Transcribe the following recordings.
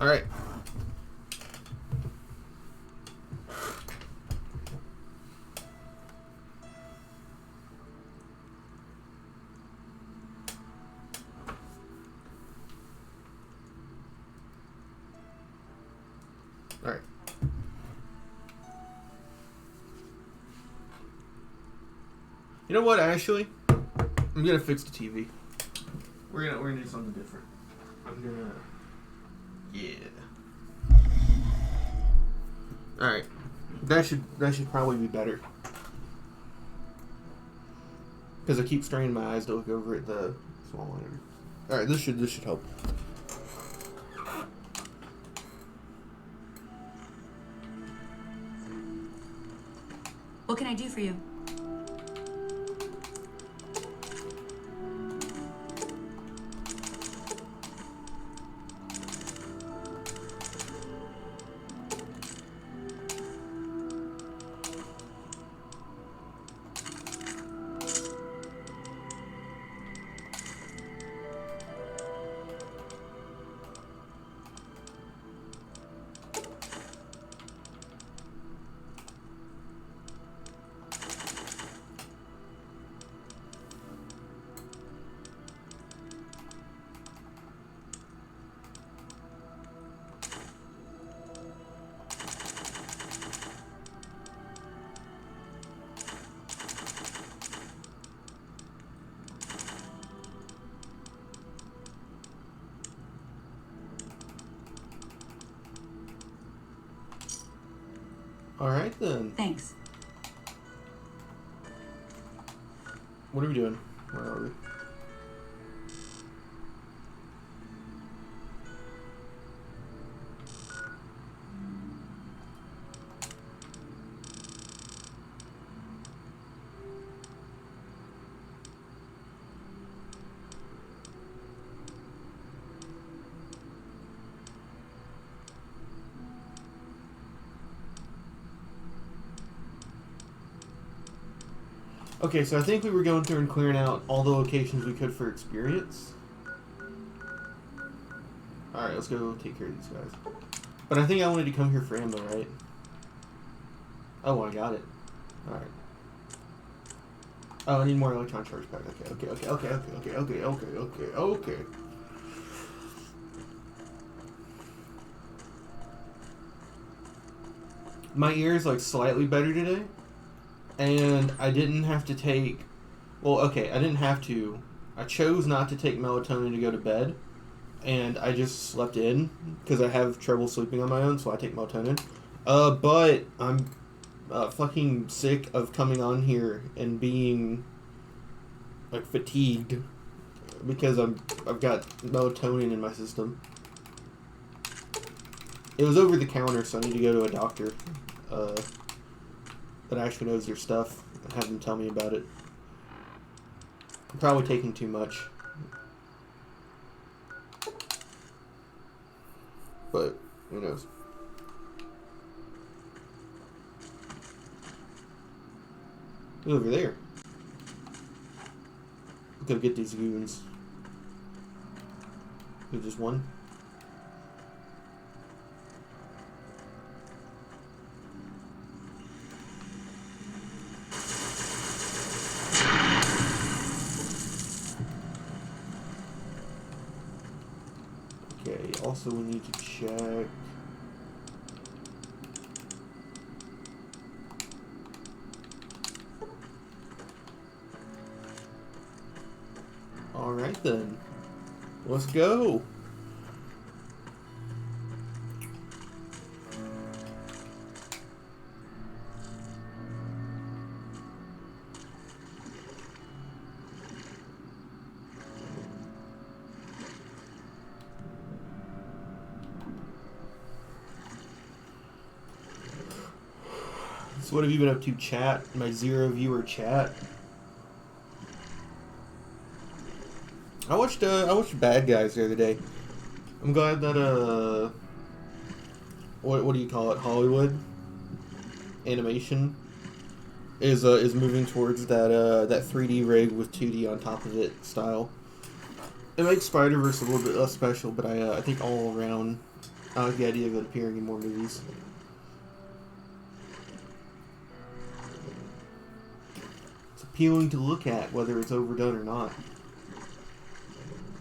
Alright. Alright. You know what, actually? I'm gonna fix the TV. We're gonna do something different. I'm gonna... Yeah. Alright. That should probably be better. Because I keep straining my eyes to look over at the small monitor. Alright, this should help. What can I do for you? Alright then. Thanks. What are we doing? Where are we? Okay, so I think we were going through and clearing out all the locations we could for experience. Alright, let's go take care of these guys. But I think I wanted to come here for ammo, right? Oh, I got it. Alright. Oh, I need more electron charge pack. Okay. My ear is like slightly better today. And I didn't have to take... Well, okay, I didn't have to. I chose not to take melatonin to go to bed. And I just slept in. Because I have trouble sleeping on my own, so I take melatonin. But I'm fucking sick of coming on here and being... like, fatigued. Because I've got melatonin in my system. It was over the counter, so I need to go to a doctor. That actually knows your stuff and have them tell me about it. I'm probably taking too much. But, who knows. Who's over there? Go get these goons. There's just one. Also, we need to check. Alright then. Let's go. So what have you been up to, chat? My 0 viewer chat. I watched Bad Guys the other day. I'm glad that what do you call it? Hollywood animation is moving towards that 3D rig with 2D on top of it style. It makes Spider-Verse a little bit less special, but I think all around I like the idea of it appearing in more movies. It's appealing to look at, whether it's overdone or not.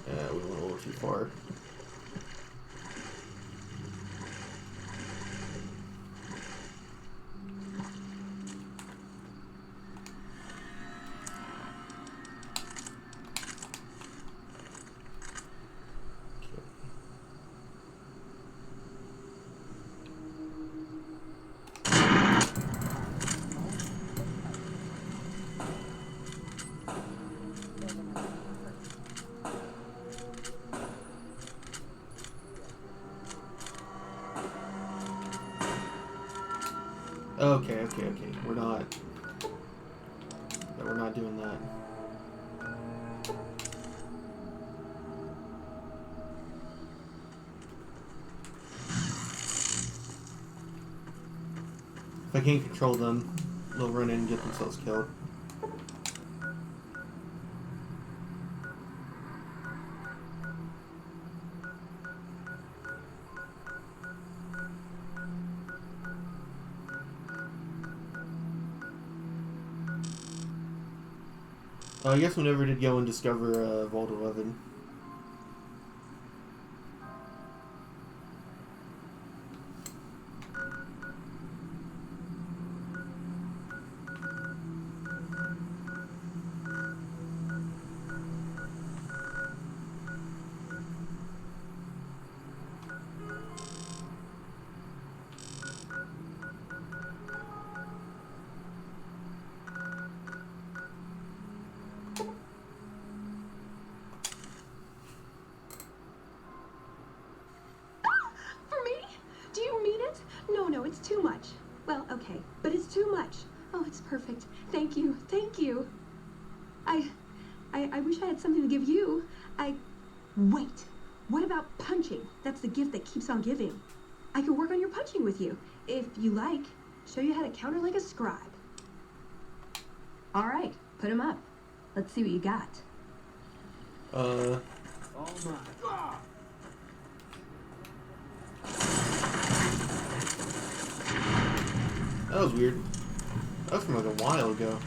We went a little too far. Okay. We're not doing that. If I can't control them, they'll run in and get themselves killed. I guess we never did go and discover Vault 11. No, it's too much. Well, okay, but it's too much. Oh, it's perfect. Thank you. I wish I had something to give you. Wait. What about punching? That's the gift that keeps on giving. I could work on your punching with you. If you like, show you how to counter like a scribe. All right, put him up. Let's see what you got. Oh my. That was weird. That was from like a while ago.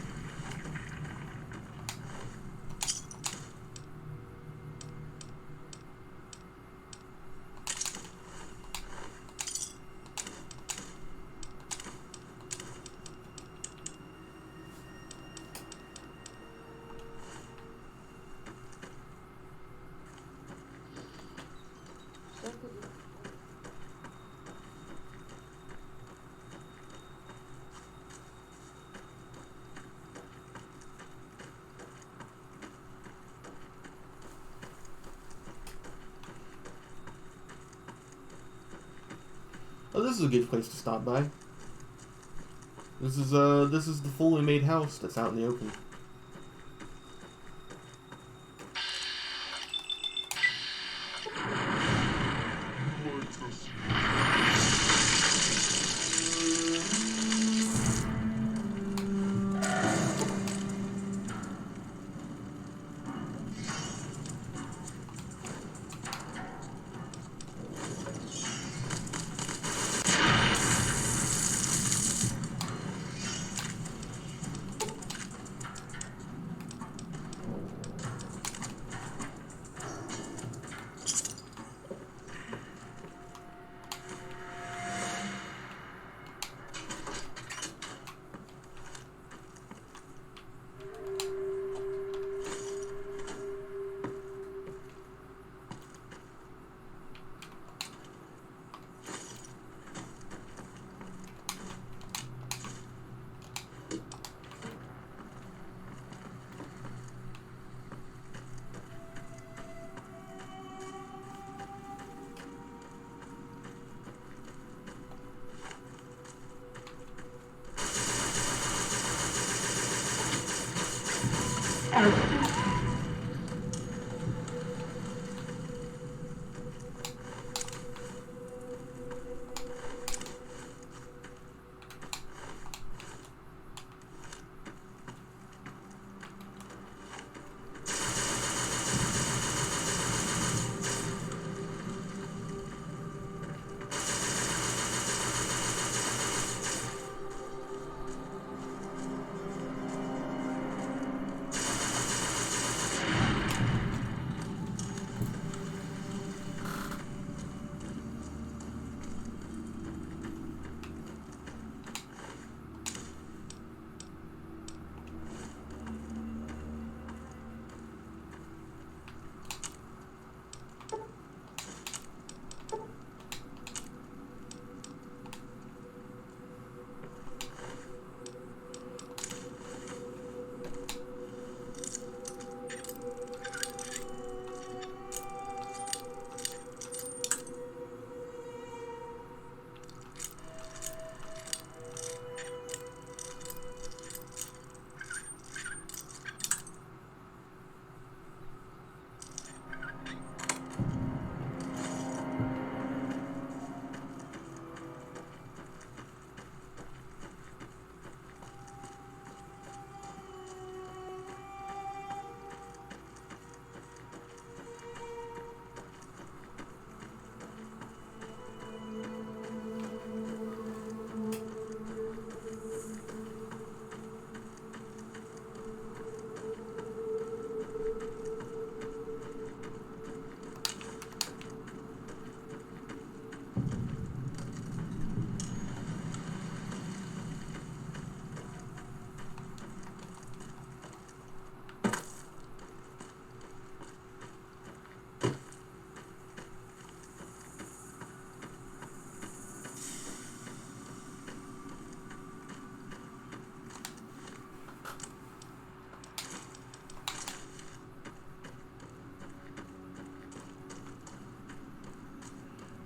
Oh, this is a good place to stop by. This is the fully made house that's out in the open.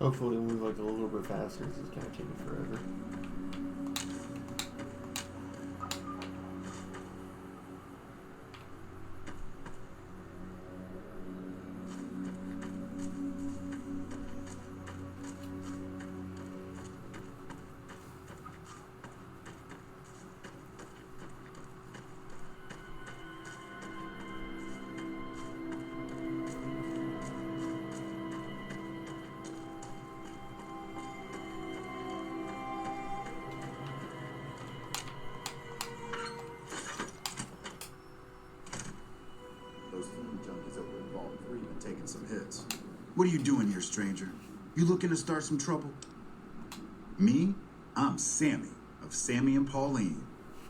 Hopefully it'll move like a little bit faster. This is kind of taking forever. Those food junkies over in Vault 3 been taking some hits. What are you doing here, stranger? You looking to start some trouble? Me? I'm Sammy, of Sammy and Pauline,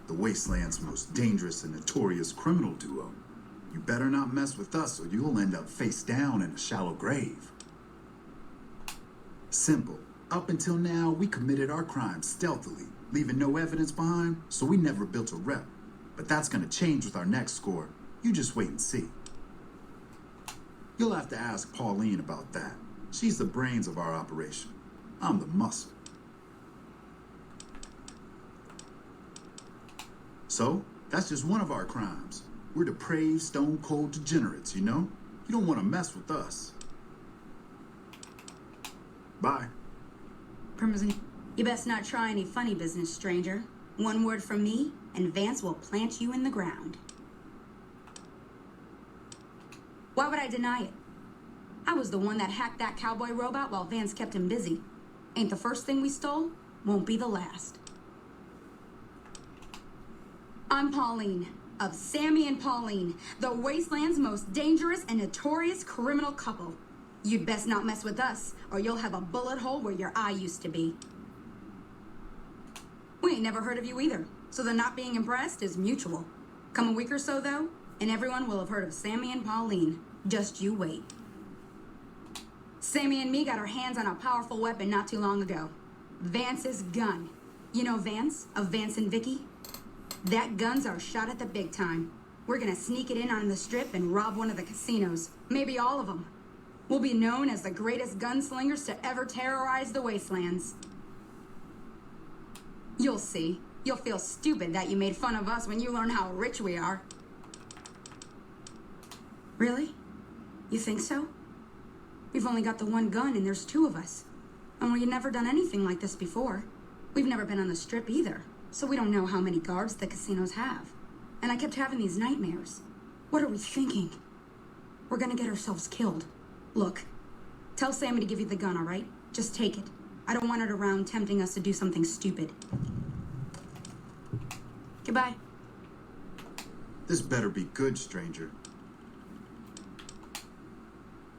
the Wasteland's most dangerous and notorious criminal duo. You better not mess with us or you'll end up face down in a shallow grave. Simple. Up until now, we committed our crimes stealthily, leaving no evidence behind, so we never built a rep. But that's gonna change with our next score. You just wait and see. You'll have to ask Pauline about that. She's the brains of our operation. I'm the muscle. So, that's just one of our crimes. We're depraved, stone-cold degenerates, you know? You don't want to mess with us. Bye. You best not try any funny business, stranger. One word from me, and Vance will plant you in the ground. Why would I deny it? I was the one that hacked that cowboy robot while Vance kept him busy. Ain't the first thing we stole, won't be the last. I'm Pauline, of Sammy and Pauline, the Wasteland's most dangerous and notorious criminal couple. You'd best not mess with us, or you'll have a bullet hole where your eye used to be. We ain't never heard of you either, so the not being impressed is mutual. Come a week or so, though, and everyone will have heard of Sammy and Pauline. Just you wait. Sammy and me got our hands on a powerful weapon not too long ago. Vance's gun. You know Vance, of Vance and Vicky? That gun's our shot at the big time. We're gonna sneak it in on the strip and rob one of the casinos. Maybe all of them. We'll be known as the greatest gunslingers to ever terrorize the wastelands. You'll see. You'll feel stupid that you made fun of us when you learn how rich we are. Really? You think so? We've only got the one gun and there's two of us. And we've never done anything like this before. We've never been on the strip either. So we don't know how many guards the casinos have. And I kept having these nightmares. What are we thinking? We're gonna get ourselves killed. Look, tell Sammy to give you the gun, all right? Just take it. I don't want it around tempting us to do something stupid. Goodbye. This better be good, stranger.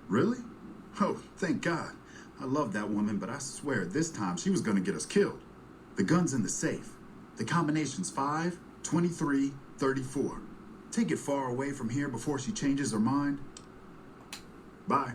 Really? Oh, thank God. I love that woman, but I swear this time she was gonna get us killed. The gun's in the safe. The combination's 5, 23, 34. Take it far away from here before she changes her mind. Bye.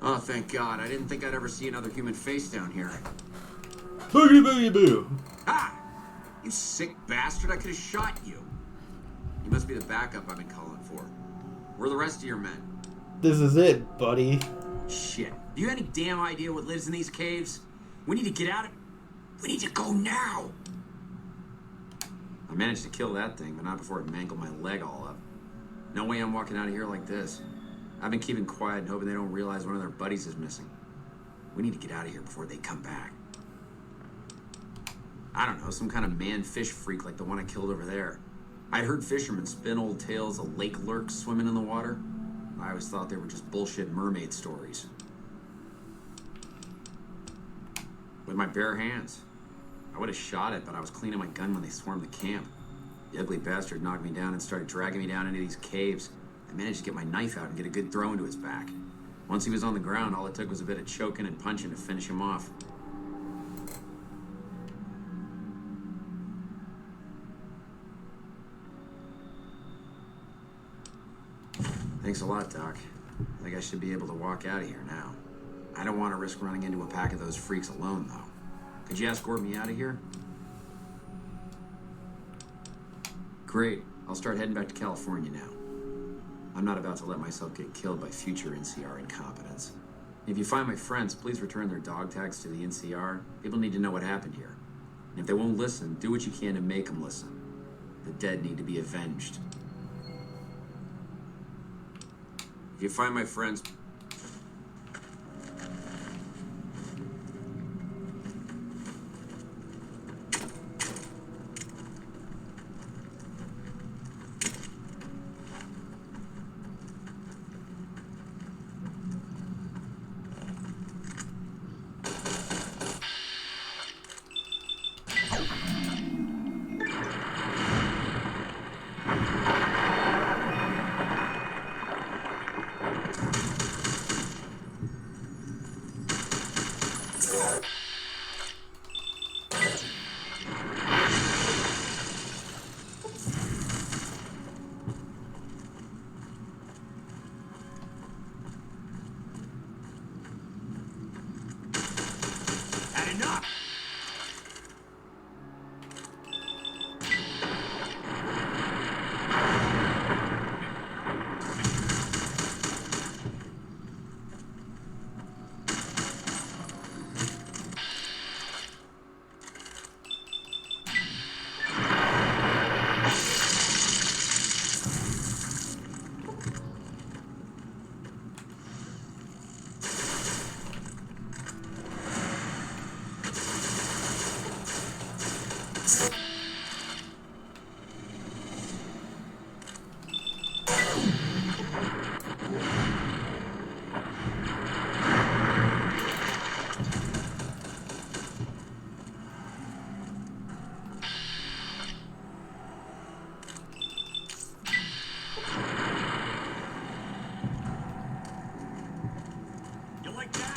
Oh, thank God. I didn't think I'd ever see another human face down here. Boogie boogie boo. Ah! You sick bastard, I could have shot you. You must be the backup I've been calling for. Where are the rest of your men? This is it, buddy. Shit. Do you have any damn idea what lives in these caves? We need to get out of... We need to go now! I managed to kill that thing, but not before it mangled my leg all up. No way I'm walking out of here like this. I've been keeping quiet and hoping they don't realize one of their buddies is missing. We need to get out of here before they come back. I don't know, some kind of man-fish freak like the one I killed over there. I'd heard fishermen spin old tales of lake lurks swimming in the water. I always thought they were just bullshit mermaid stories. With my bare hands. I would have shot it, but I was cleaning my gun when they swarmed the camp. The ugly bastard knocked me down and started dragging me down into these caves. I managed to get my knife out and get a good throw into his back. Once he was on the ground, all it took was a bit of choking and punching to finish him off. Thanks a lot, Doc. I think I should be able to walk out of here now. I don't want to risk running into a pack of those freaks alone, though. Could you escort me out of here? Great. I'll start heading back to California now. I'm not about to let myself get killed by future NCR incompetence. If you find my friends, please return their dog tags to the NCR. People need to know what happened here. And if they won't listen, do what you can to make them listen. The dead need to be avenged. If you find my friends... Had enough! You like that?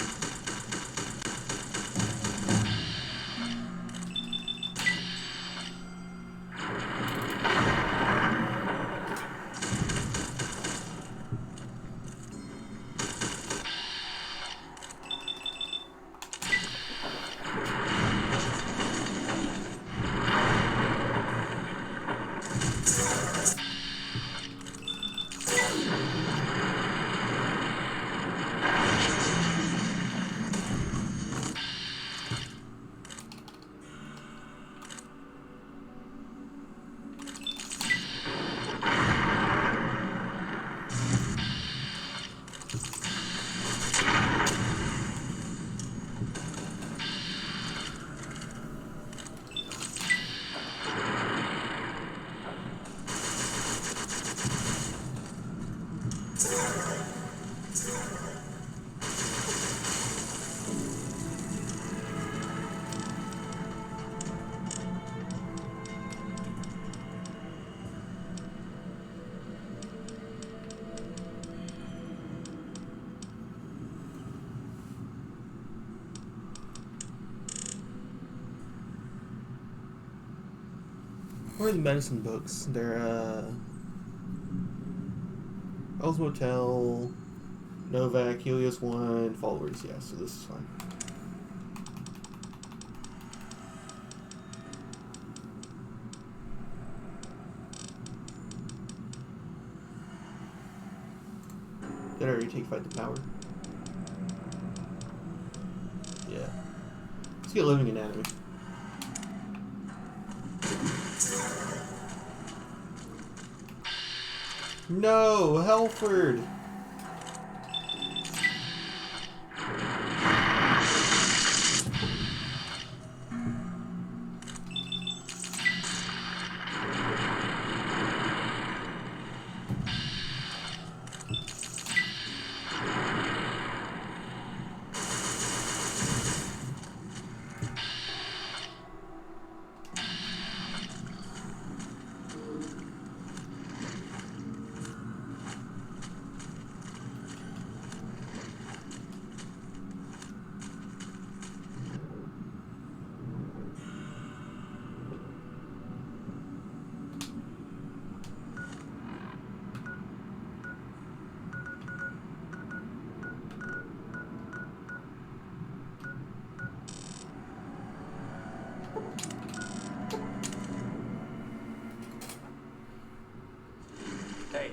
Where are the medicine books? They're, Elle's Motel, Novak, Helios 1, followers, yeah, so this is fine. Did I already take fight the power? Yeah. Let's get living anatomy. No, Helford! Hey.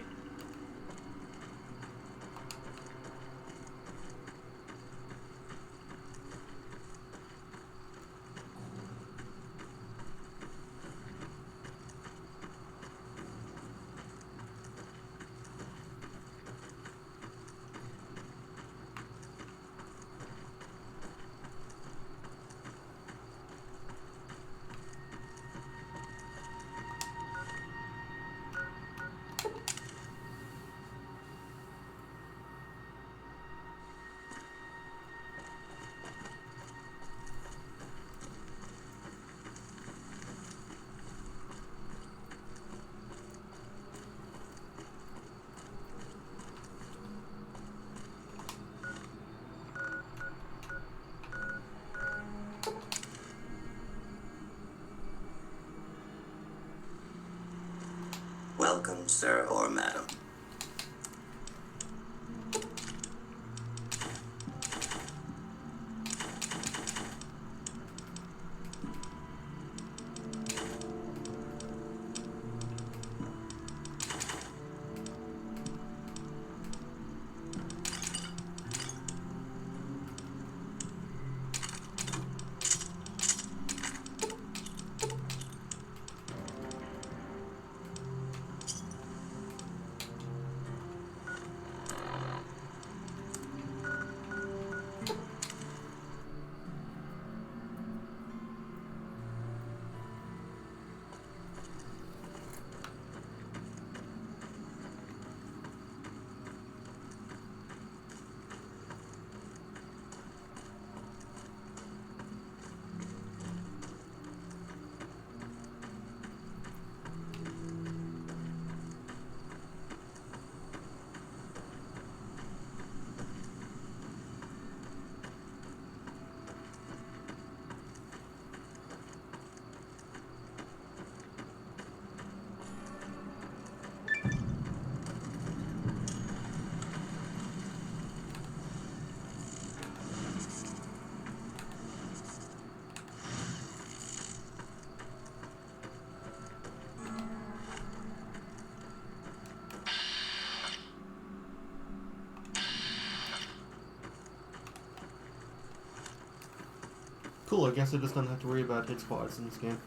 Welcome, sir or madam. Cool, I guess I just don't have to worry about hit squads in this game.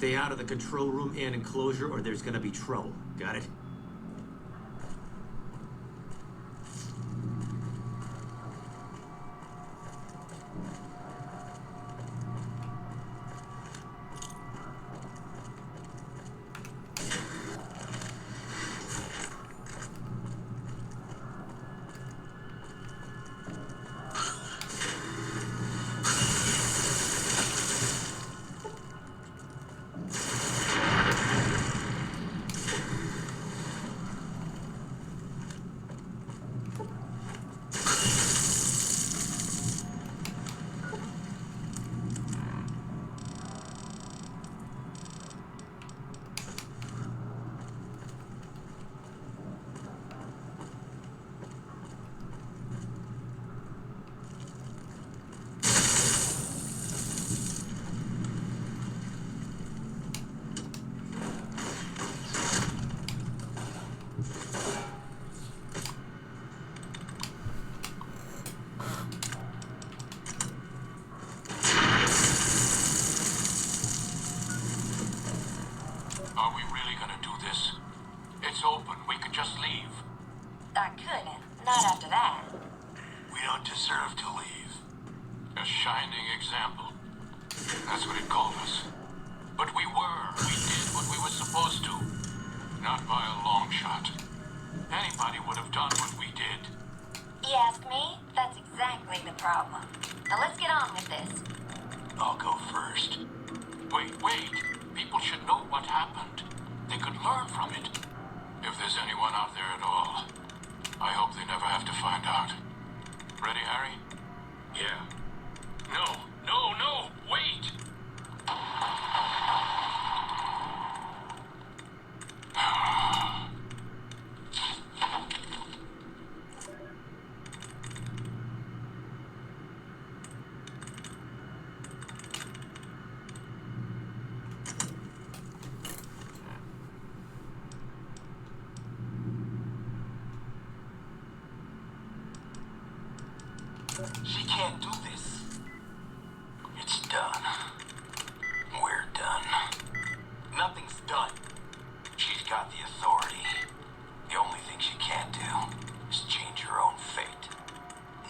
Stay out of the control room and enclosure or there's gonna be trouble. Got it? Are we really gonna do this? It's open. We could just leave. I couldn't. Not after that. We don't deserve to leave. A shining example. That's what it called us. But we were. We did what we were supposed to. Not by a long shot. Anybody would have done what we did. You ask me? That's exactly the problem. Now let's get on with this. I'll go first. Wait. People should know what happened. They could learn from it. If there's anyone out there at all, I hope they never have to find out. Ready, Harry? Yeah. No, wait! She can't do this. It's done. We're done. Nothing's done. She's got the authority. The only thing she can't do is change her own fate.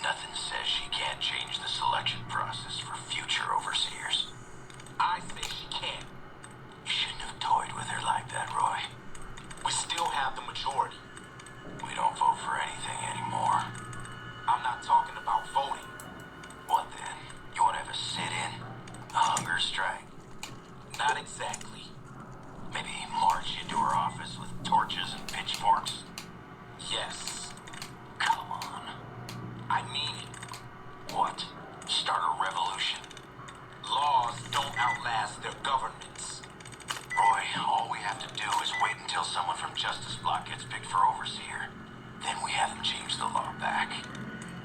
Nothing says she can't change the selection process for future overseers. I say she can. You shouldn't have toyed with her like that, Roy. We still have the majority. We don't vote for anything anymore. I'm not talking about voting. What then? You want to have a sit-in? A hunger strike? Not exactly. Maybe march into her office with torches and pitchforks? Yes. Come on. I mean it. What? Start a revolution? Laws don't outlast their governments. Roy, all we have to do is wait until someone from Justice Block gets picked for overseer. Then we have them change the law back.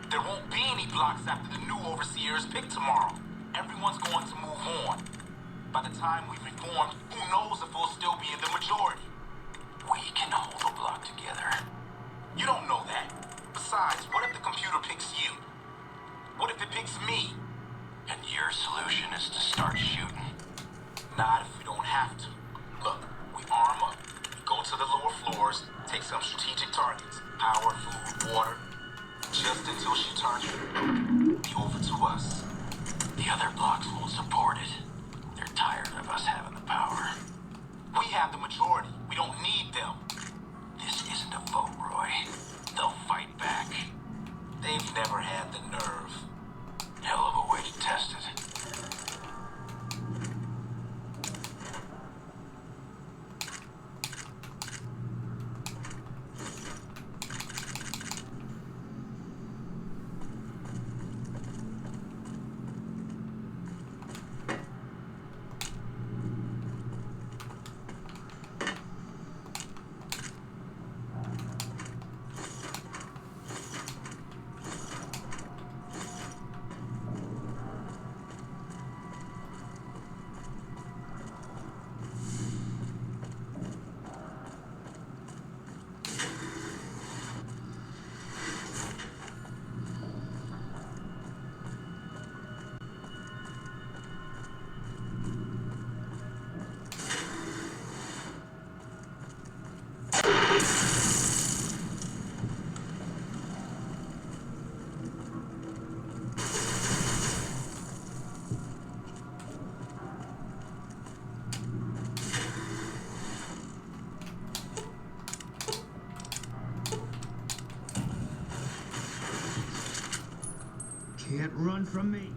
There won't be any blocks after the new overseer is picked tomorrow. Everyone's going to move on. By the time we've reformed, who knows if we'll still be in the majority? We can hold the block together. You don't know that. Besides, what if the computer picks you? What if it picks me? And your solution is to start shooting. Not if we don't have to. Look, we arm up. We go to the lower floors, take some strategic targets. Power, food, water. Just until she turns over to us. The other blocks won't support it. They're tired of us having the power. We have the majority. can't run from me.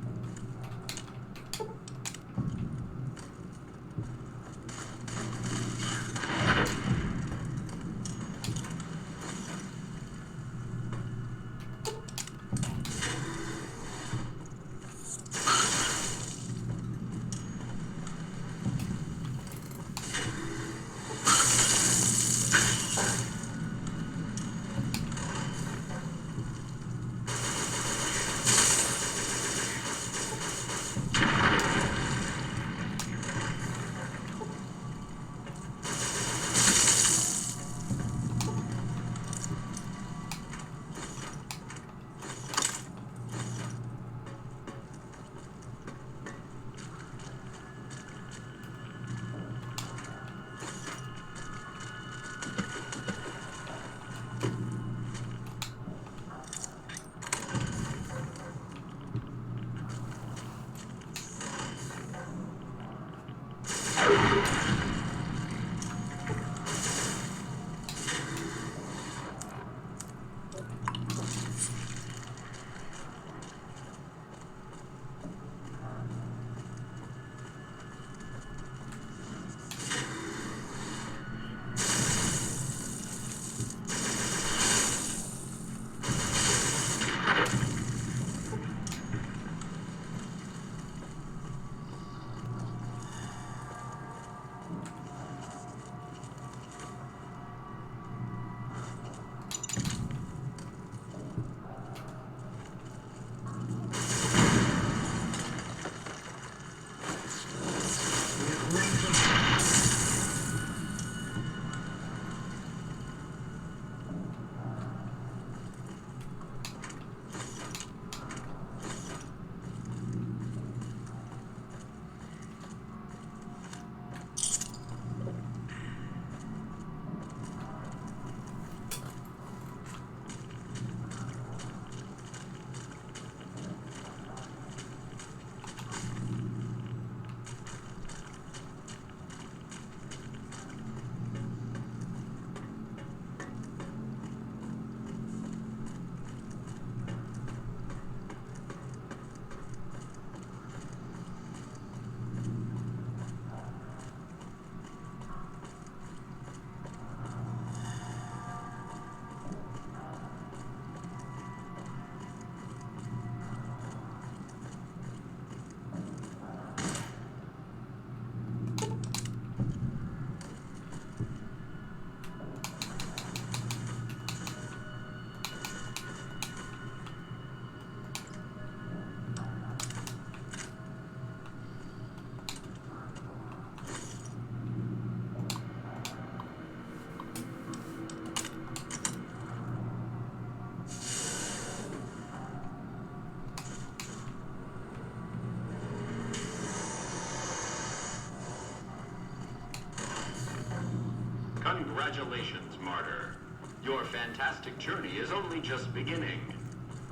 Congratulations, Martyr. Your fantastic journey is only just beginning.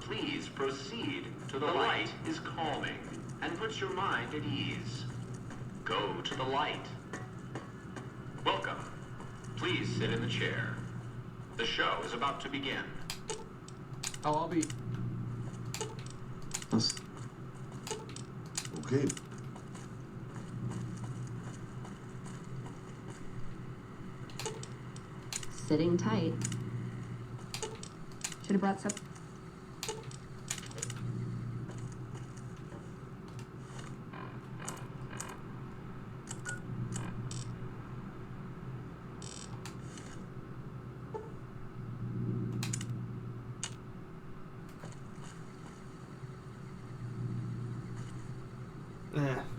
Please proceed to the light is calming and puts your mind at ease. Go to the light. Welcome. Please sit in the chair. The show is about to begin. Oh, I'll be... Okay. Sitting tight. Should have brought some.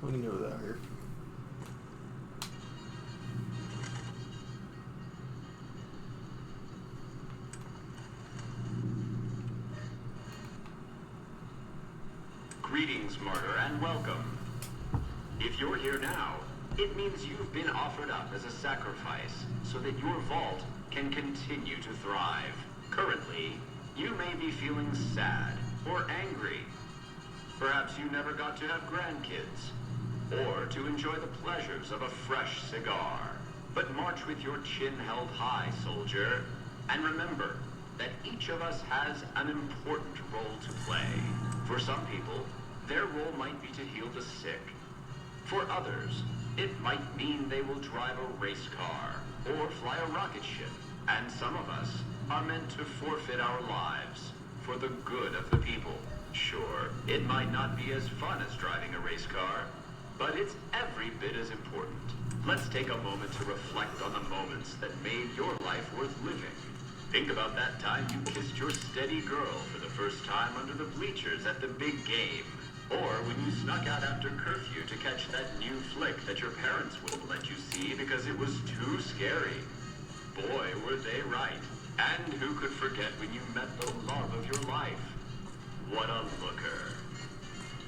We can go without her. Greetings, Martyr, and welcome. If you're here now, it means you've been offered up as a sacrifice so that your vault can continue to thrive. Currently, you may be feeling sad or angry. Perhaps you never got to have grandkids, or to enjoy the pleasures of a fresh cigar. But march with your chin held high, soldier, and remember, that each of us has an important role to play. For some people, their role might be to heal the sick. For others, it might mean they will drive a race car or fly a rocket ship. And some of us are meant to forfeit our lives for the good of the people. Sure, it might not be as fun as driving a race car, but it's every bit as important. Let's take a moment to reflect on the moments that made your life worth living. Think about that time you kissed your steady girl for the first time under the bleachers at the big game. Or when you snuck out after curfew to catch that new flick that your parents wouldn't let you see because it was too scary. Boy, were they right. And who could forget when you met the love of your life? What a looker.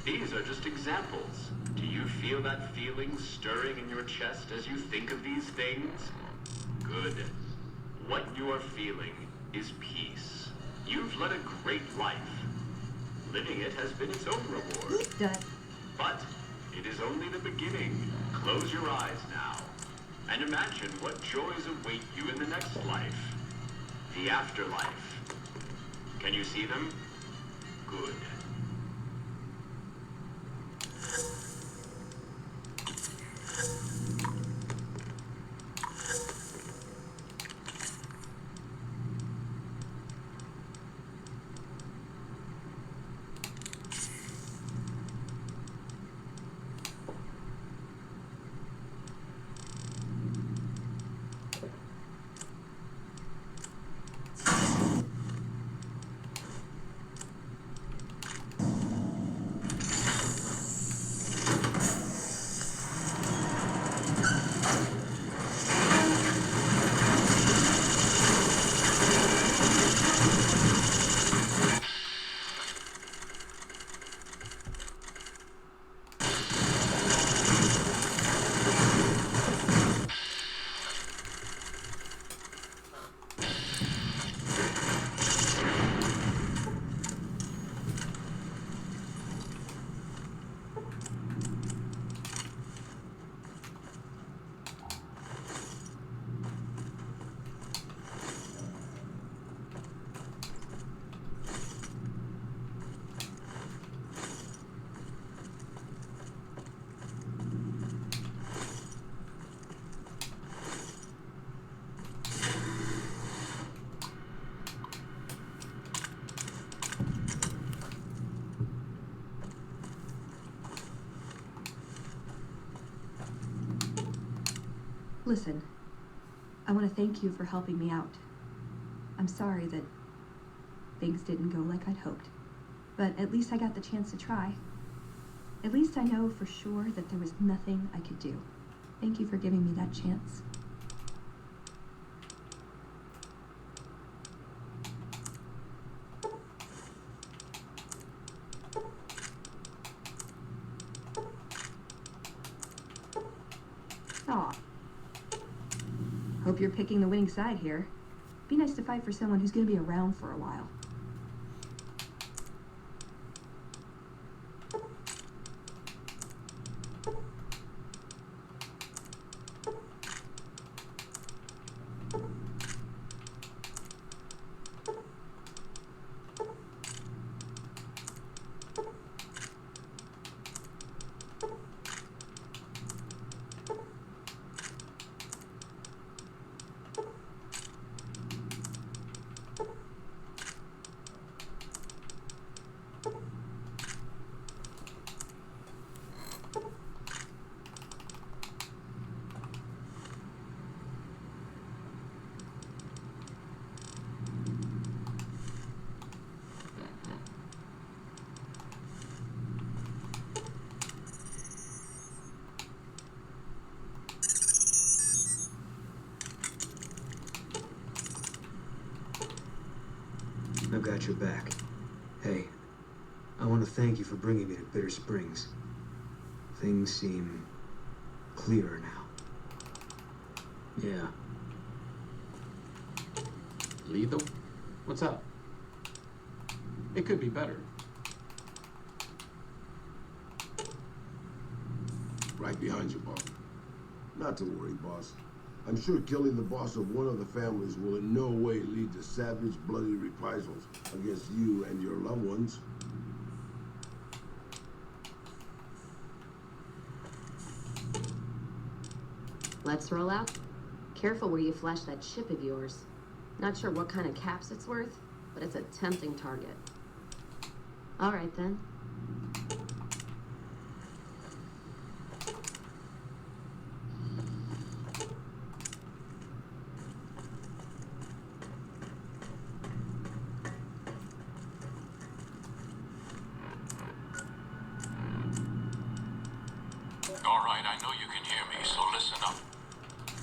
These are just examples. Do you feel that feeling stirring in your chest as you think of these things? Good. What you are feeling is peace. You've led a great life. Living it has been its own reward. But it is only the beginning. Close your eyes now and imagine what joys await you in the next life. The afterlife. Can you see them? Good. Listen, I want to thank you for helping me out. I'm sorry that things didn't go like I'd hoped, but at least I got the chance to try. At least I know for sure that there was nothing I could do. Thank you for giving me that chance. Aw. Hope you're picking the winning side here. Be nice to fight for someone who's going to be around for a while. I've got your back. Hey, I want to thank you for bringing me to Bitter Springs. Things seem clearer now. Yeah. Lethal? What's up? It could be better. Right behind you, boss. Not to worry, boss. I'm sure killing the boss of one of the families will in no way lead to savage, bloody reprisals against you and your loved ones. Let's roll out. Careful where you flash that chip of yours. Not sure what kind of caps it's worth, but it's a tempting target. All right, then. All right, I know you can hear me, so listen up.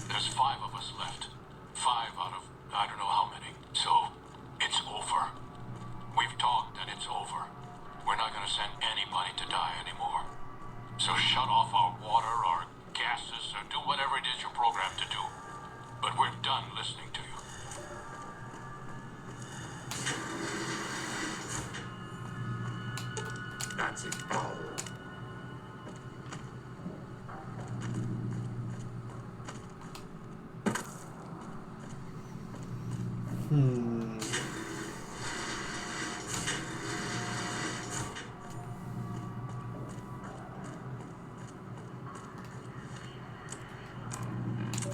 There's 5 of us left. 5 out of I don't know how many. So, it's over. We've talked and it's over. We're not gonna send anybody to die anymore. So shut off our water, our gases, or do whatever it is you're programmed to do. But we're done listening to you. That's it. Oh.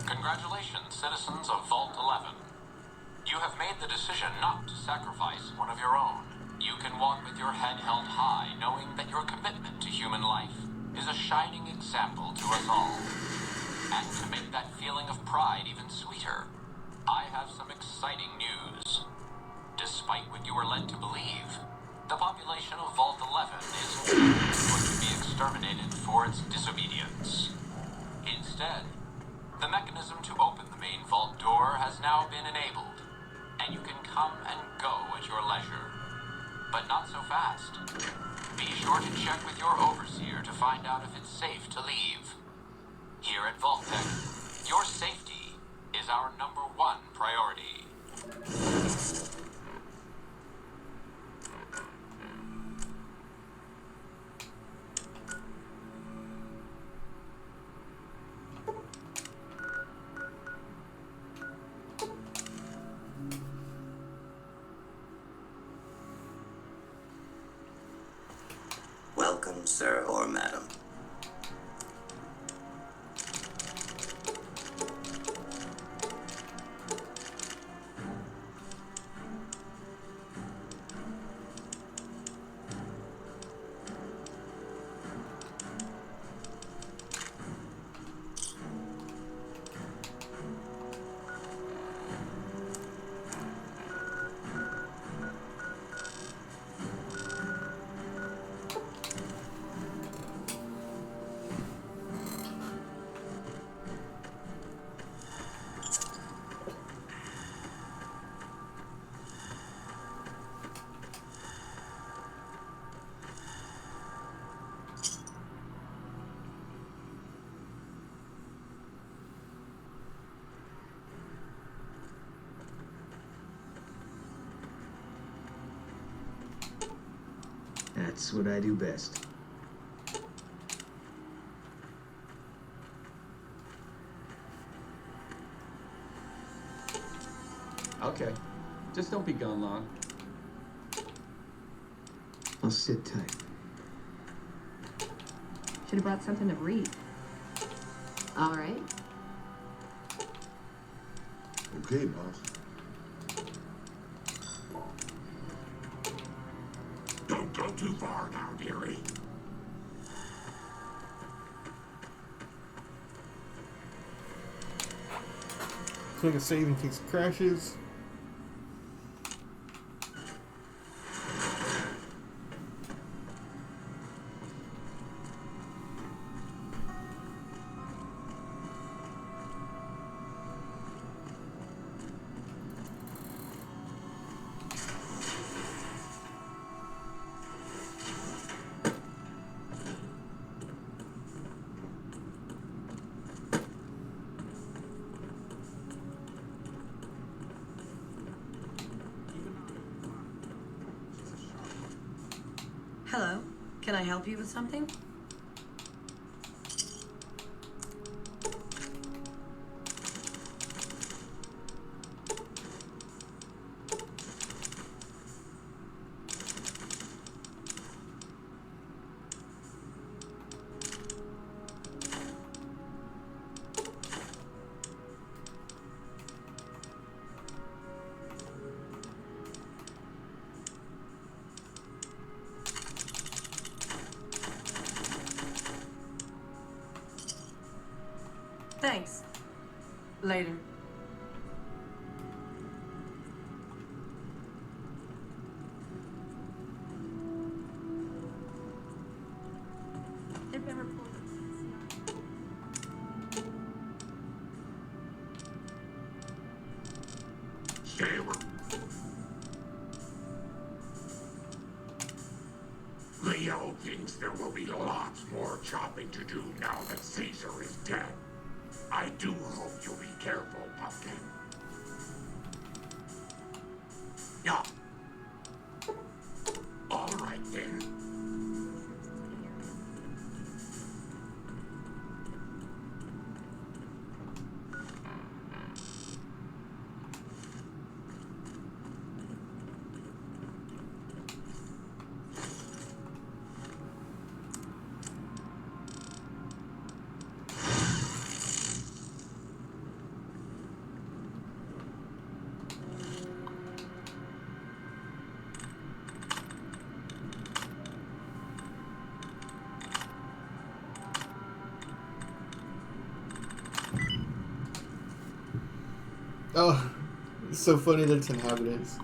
Congratulations, citizens of Vault 11. You have made the decision not to sacrifice one of your own. You can walk with your head held high, knowing that your commitment to human life is a shining example to us all. And to make that feeling of pride even sweeter, I have some exciting news. Despite what you were led to believe, the population of Vault 11 isn't going to be exterminated for its disobedience. Instead, the mechanism to open the main vault door has now been enabled, and you can come and go at your leisure. But not so fast. Be sure to check with your overseer to find out if it's safe to leave. Here at Vault-Tec, your safety is our #1 priority. Welcome, sir or madam. That's what I do best. Okay. Just don't be gone long. I'll sit tight. Should have brought something to read. All right. Okay, boss. Don't go too far now, dearie. Click a save in case it crashes. Hello. Can I help you with something? Later. There've been reports. Stay with Leo thinks there will be lots more chopping to do now that Caesar is dead. I do hope you'll be careful, Pumpkin. Yeah. All right, then. Oh, it's so funny that it's inhabitants.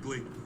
quickly.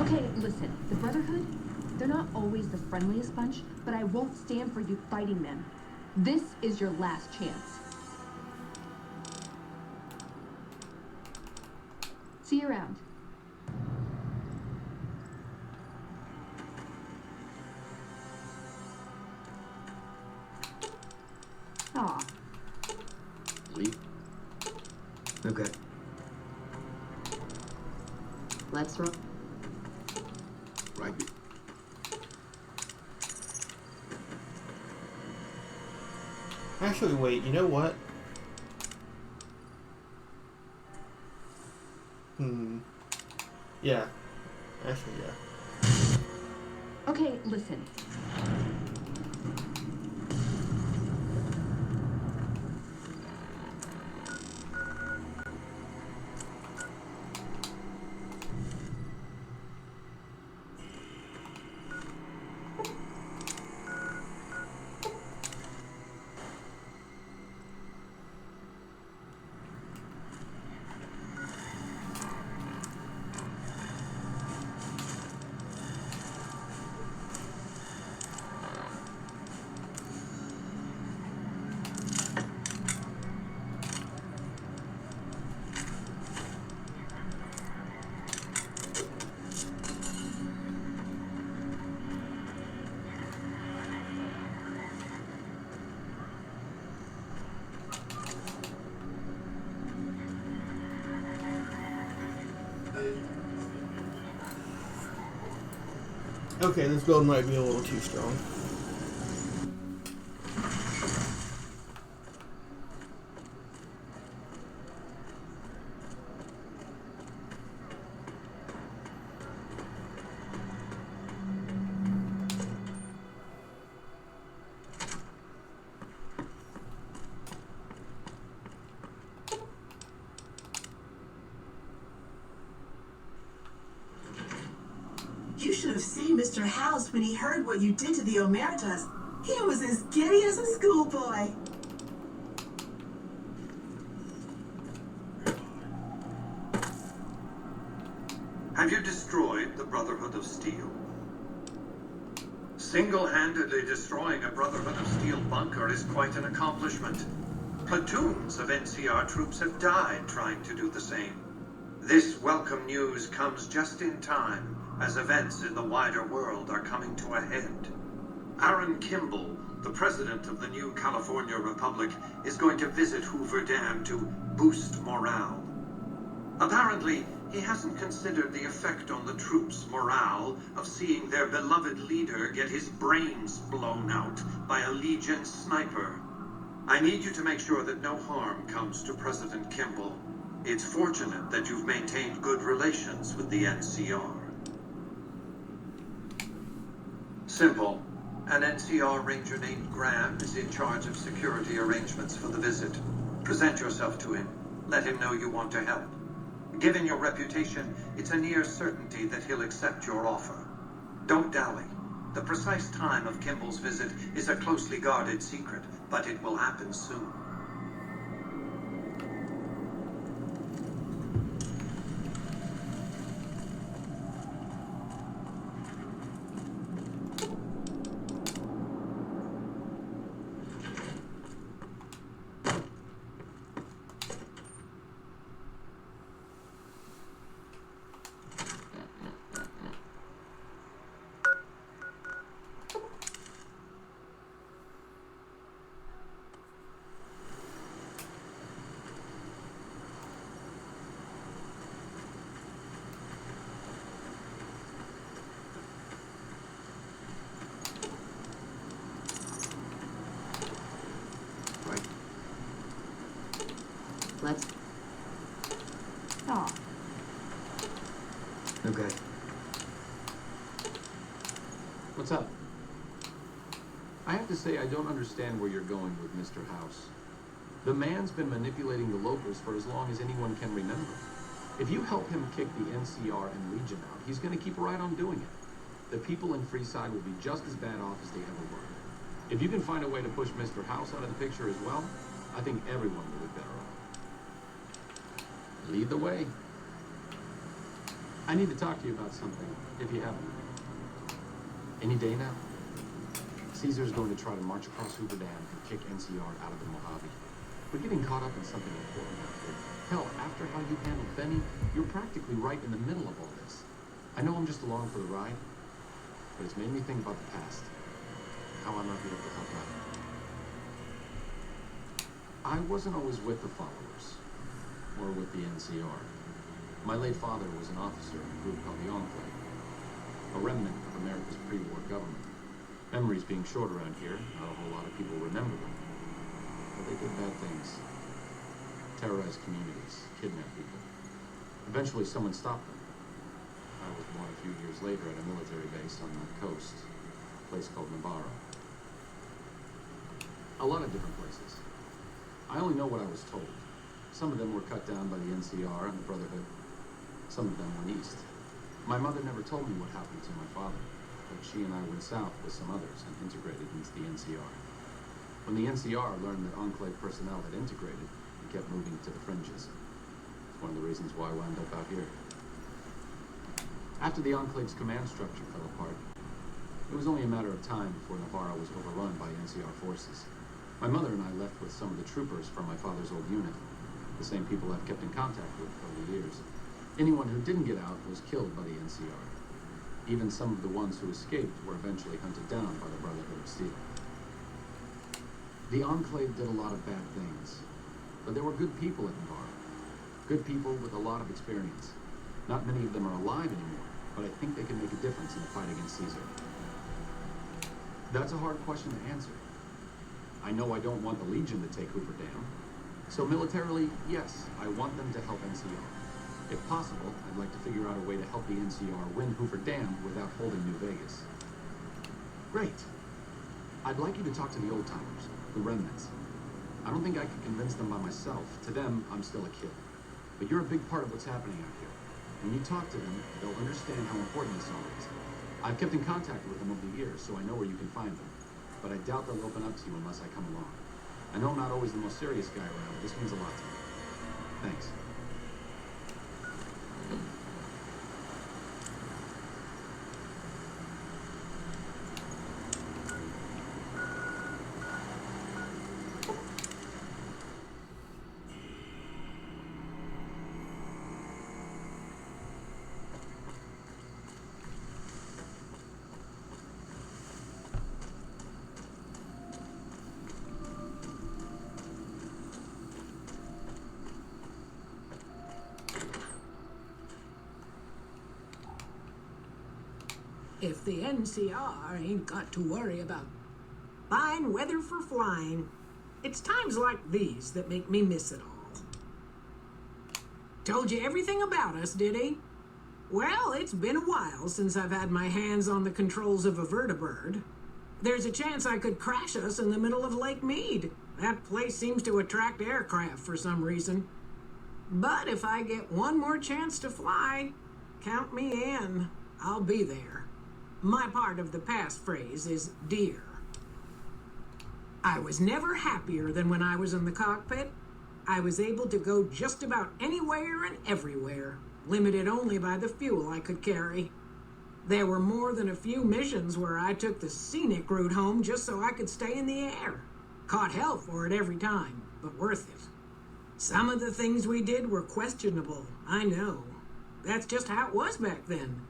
Okay, listen, the Brotherhood, they're not always the friendliest bunch, but I won't stand for you fighting them. This is your last chance. See you around. Aw. Leave? Okay. Let's roll. Right. Actually, wait, you know what? Yeah. Actually, yeah. Okay, listen. Okay, this build might be a little too strong. You should have seen Mr. House when he heard what you did to the Omertas. He was as giddy as a schoolboy. Have you destroyed the Brotherhood of Steel? Single-handedly destroying a Brotherhood of Steel bunker is quite an accomplishment. Platoons of NCR troops have died trying to do the same. This welcome news comes just in time, as events in the wider world are coming to a head. Aaron Kimball, the president of the new California Republic, is going to visit Hoover Dam to boost morale. Apparently, he hasn't considered the effect on the troops' morale of seeing their beloved leader get his brains blown out by a Legion sniper. I need you to make sure that no harm comes to President Kimball. It's fortunate that you've maintained good relations with the NCR. Simple. An NCR ranger named Graham is in charge of security arrangements for the visit. Present yourself to him. Let him know you want to help. Given your reputation, it's a near certainty that he'll accept your offer. Don't dally. The precise time of Kimball's visit is a closely guarded secret, but it will happen soon. Let's... Aw. Okay. What's up? I have to say I don't understand where you're going with Mr. House. The man's been manipulating the locals for as long as anyone can remember. If you help him kick the NCR and Legion out, he's going to keep right on doing it. The people in Freeside will be just as bad off as they ever were. If you can find a way to push Mr. House out of the picture as well, I think everyone will be better off. Lead the way. I need to talk to you about something, if you haven't. Any day now. Caesar's going to try to march across Hoover Dam and kick NCR out of the Mojave. We're getting caught up in something important out here. Hell, after how you handled Benny, you're practically right in the middle of all this. I know I'm just along for the ride, but it's made me think about the past. How I might be able to help out. I wasn't always with the followers, or with the NCR. My late father was an officer in a group called the Enclave, a remnant of America's pre-war government. Memories being short around here, not a whole lot of people remember them. but they did bad things. Terrorized communities, kidnapped people. Eventually, someone stopped them. I was born a few years later at a military base on the coast, a place called Navarro. A lot of different places. I only know what I was told. Some of them were cut down by the NCR and the Brotherhood. Some of them went east. My mother never told me what happened to my father, but she and I went south with some others and integrated into the NCR. When the NCR learned that Enclave personnel had integrated, we kept moving to the fringes. It's one of the reasons why I wound up out here. After the Enclave's command structure fell apart, it was only a matter of time before Navarro was overrun by NCR forces. My mother and I left with some of the troopers from my father's old unit, the same people I've kept in contact with over the years. Anyone who didn't get out was killed by the NCR. Even some of the ones who escaped were eventually hunted down by the Brotherhood of Steel. The Enclave did a lot of bad things, but there were good people at Navarro. Good people with a lot of experience. Not many of them are alive anymore, but I think they can make a difference in the fight against Caesar. That's a hard question to answer. I know I don't want the Legion to take Hoover Dam. So militarily, yes, I want them to help NCR. If possible, I'd like to figure out a way to help the NCR win Hoover Dam without holding New Vegas. Great. I'd like you to talk to the old-timers, the remnants. I don't think I could convince them by myself. To them, I'm still a kid. But you're a big part of what's happening out here. When you talk to them, they'll understand how important this all is. I've kept in contact with them over the years, so I know where you can find them. But I doubt they'll open up to you unless I come along. I know I'm not always the most serious guy around, but this means a lot to me. Thanks. If the NCR ain't got to worry about fine weather for flying, it's times like these that make me miss it all. Told you everything about us, did he? Well, it's been a while since I've had my hands on the controls of a vertibird. There's a chance I could crash us in the middle of Lake Mead. That place seems to attract aircraft for some reason. But if I get one more chance to fly, count me in. I'll be there. My part of the passphrase is dear. I was never happier than when I was in the cockpit. I was able to go just about anywhere and everywhere, limited only by the fuel I could carry. There were more than a few missions where I took the scenic route home just so I could stay in the air. Caught hell for it every time, but worth it. Some of the things we did were questionable, I know. That's just how it was back then.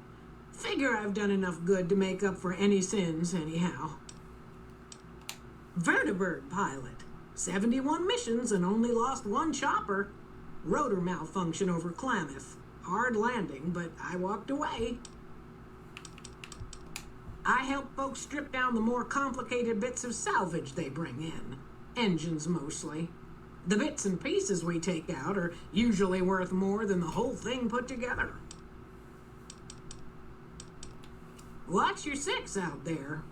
Figure I've done enough good to make up for any sins, anyhow. Vertibird pilot. 71 missions and only lost one chopper. Rotor malfunction over Klamath. Hard landing, but I walked away. I help folks strip down the more complicated bits of salvage they bring in. Engines mostly. The bits and pieces we take out are usually worth more than the whole thing put together. Watch your six out there.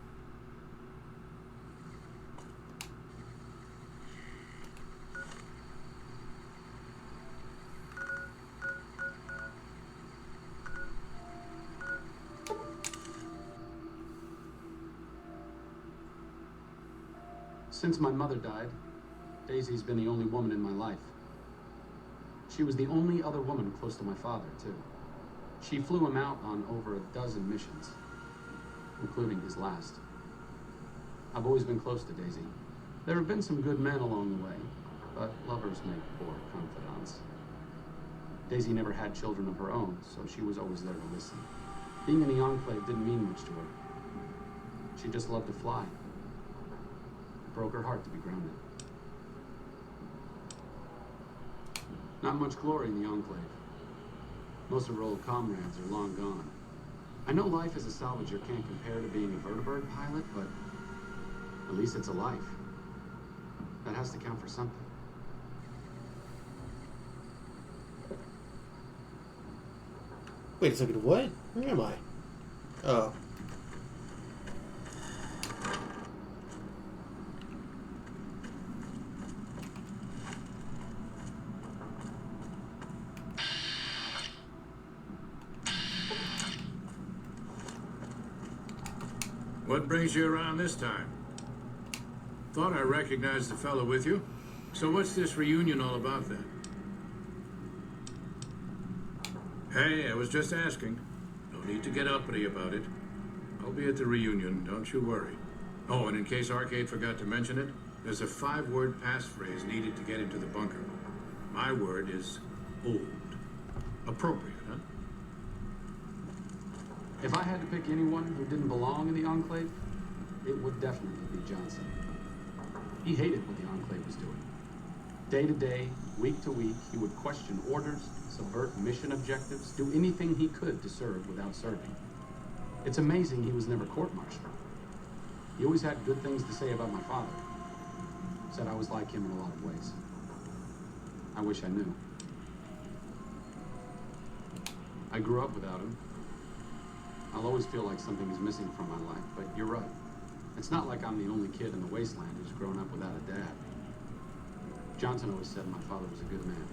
Since my mother died, Daisy's been the only woman in my life. She was the only other woman close to my father, too. She flew him out on over a dozen missions, including his last. I've always been close to Daisy. There have been some good men along the way, but lovers make poor confidants. Daisy never had children of her own, so she was always there to listen. Being in the Enclave didn't mean much to her. She just loved to fly. It broke her heart to be grounded. Not much glory in the Enclave. Most of her old comrades are long gone. I know life as a salvager can't compare to being a vertibird pilot, but at least it's a life. That has to count for something. Wait a second, what? Where am I? Oh. What brings you around this time? Thought I recognized the fellow with you. So what's this reunion all about then? Hey, I was just asking. No need to get uppity about it. I'll be at the reunion, don't you worry. Oh, and in case Arcade forgot to mention it, there's a 5-word passphrase needed to get into the bunker. My word is old. Appropriate, huh? If I had to pick anyone who didn't belong in the Enclave, it would definitely be Johnson. He hated what the Enclave was doing. Day to day, week to week, he would question orders, subvert mission objectives, do anything he could to serve without serving. It's amazing he was never court-martialed. He always had good things to say about my father. Said I was like him in a lot of ways. I wish I knew. I grew up without him. I'll always feel like something is missing from my life, but you're right. It's not like I'm the only kid in the wasteland who's grown up without a dad. Johnson always said my father was a good man.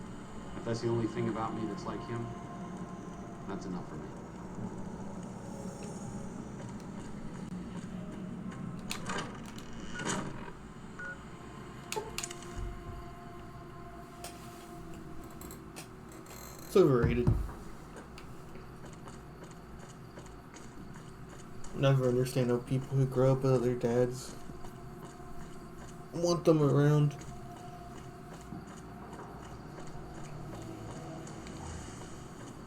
If that's the only thing about me that's like him, that's enough for me. It's overrated. Never understand how people who grow up with their dads want them around.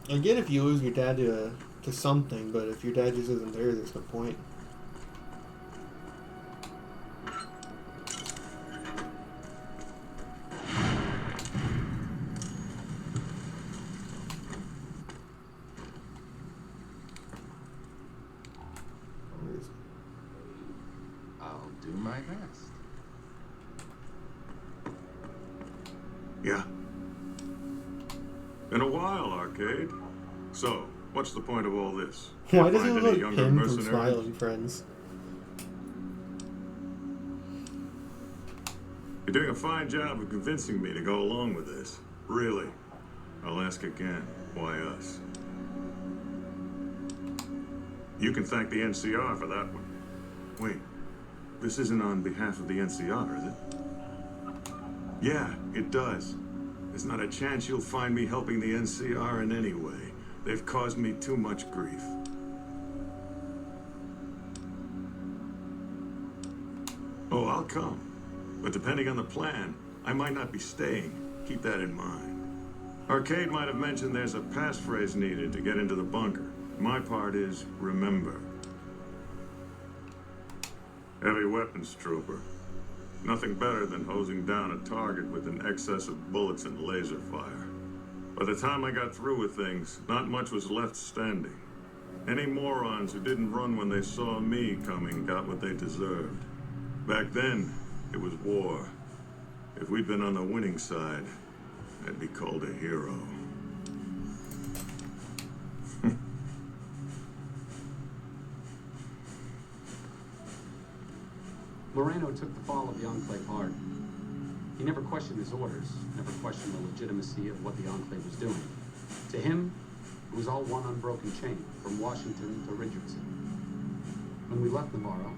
I get if you lose your dad to something, but if your dad just isn't there, there's no point. I'll do my best. Yeah. Been a while, Arcade. So, what's the point of all this? Why does he Find look any like younger Pim from mercenaries? Smiling Friends? You're doing a fine job of convincing me to go along with this. Really. I'll ask again. Why us? You can thank the NCR for that one. Wait. This isn't on behalf of the NCR, is it? Yeah, it does. There's not a chance you'll find me helping the NCR in any way. They've caused me too much grief. Oh, I'll come. But depending on the plan, I might not be staying. Keep that in mind. Arcade might have mentioned there's a passphrase needed to get into the bunker. My part is remember. Heavy weapons trooper. Nothing better than hosing down a target with an excess of bullets and laser fire. By the time I got through with things, not much was left standing. Any morons who didn't run when they saw me coming got what they deserved. Back then, it was war. If we'd been on the winning side, I'd be called a hero. Moreno took the fall of the Enclave hard. He never questioned his orders, never questioned the legitimacy of what the Enclave was doing. To him, it was all one unbroken chain, from Washington to Richardson. When we left Navarro,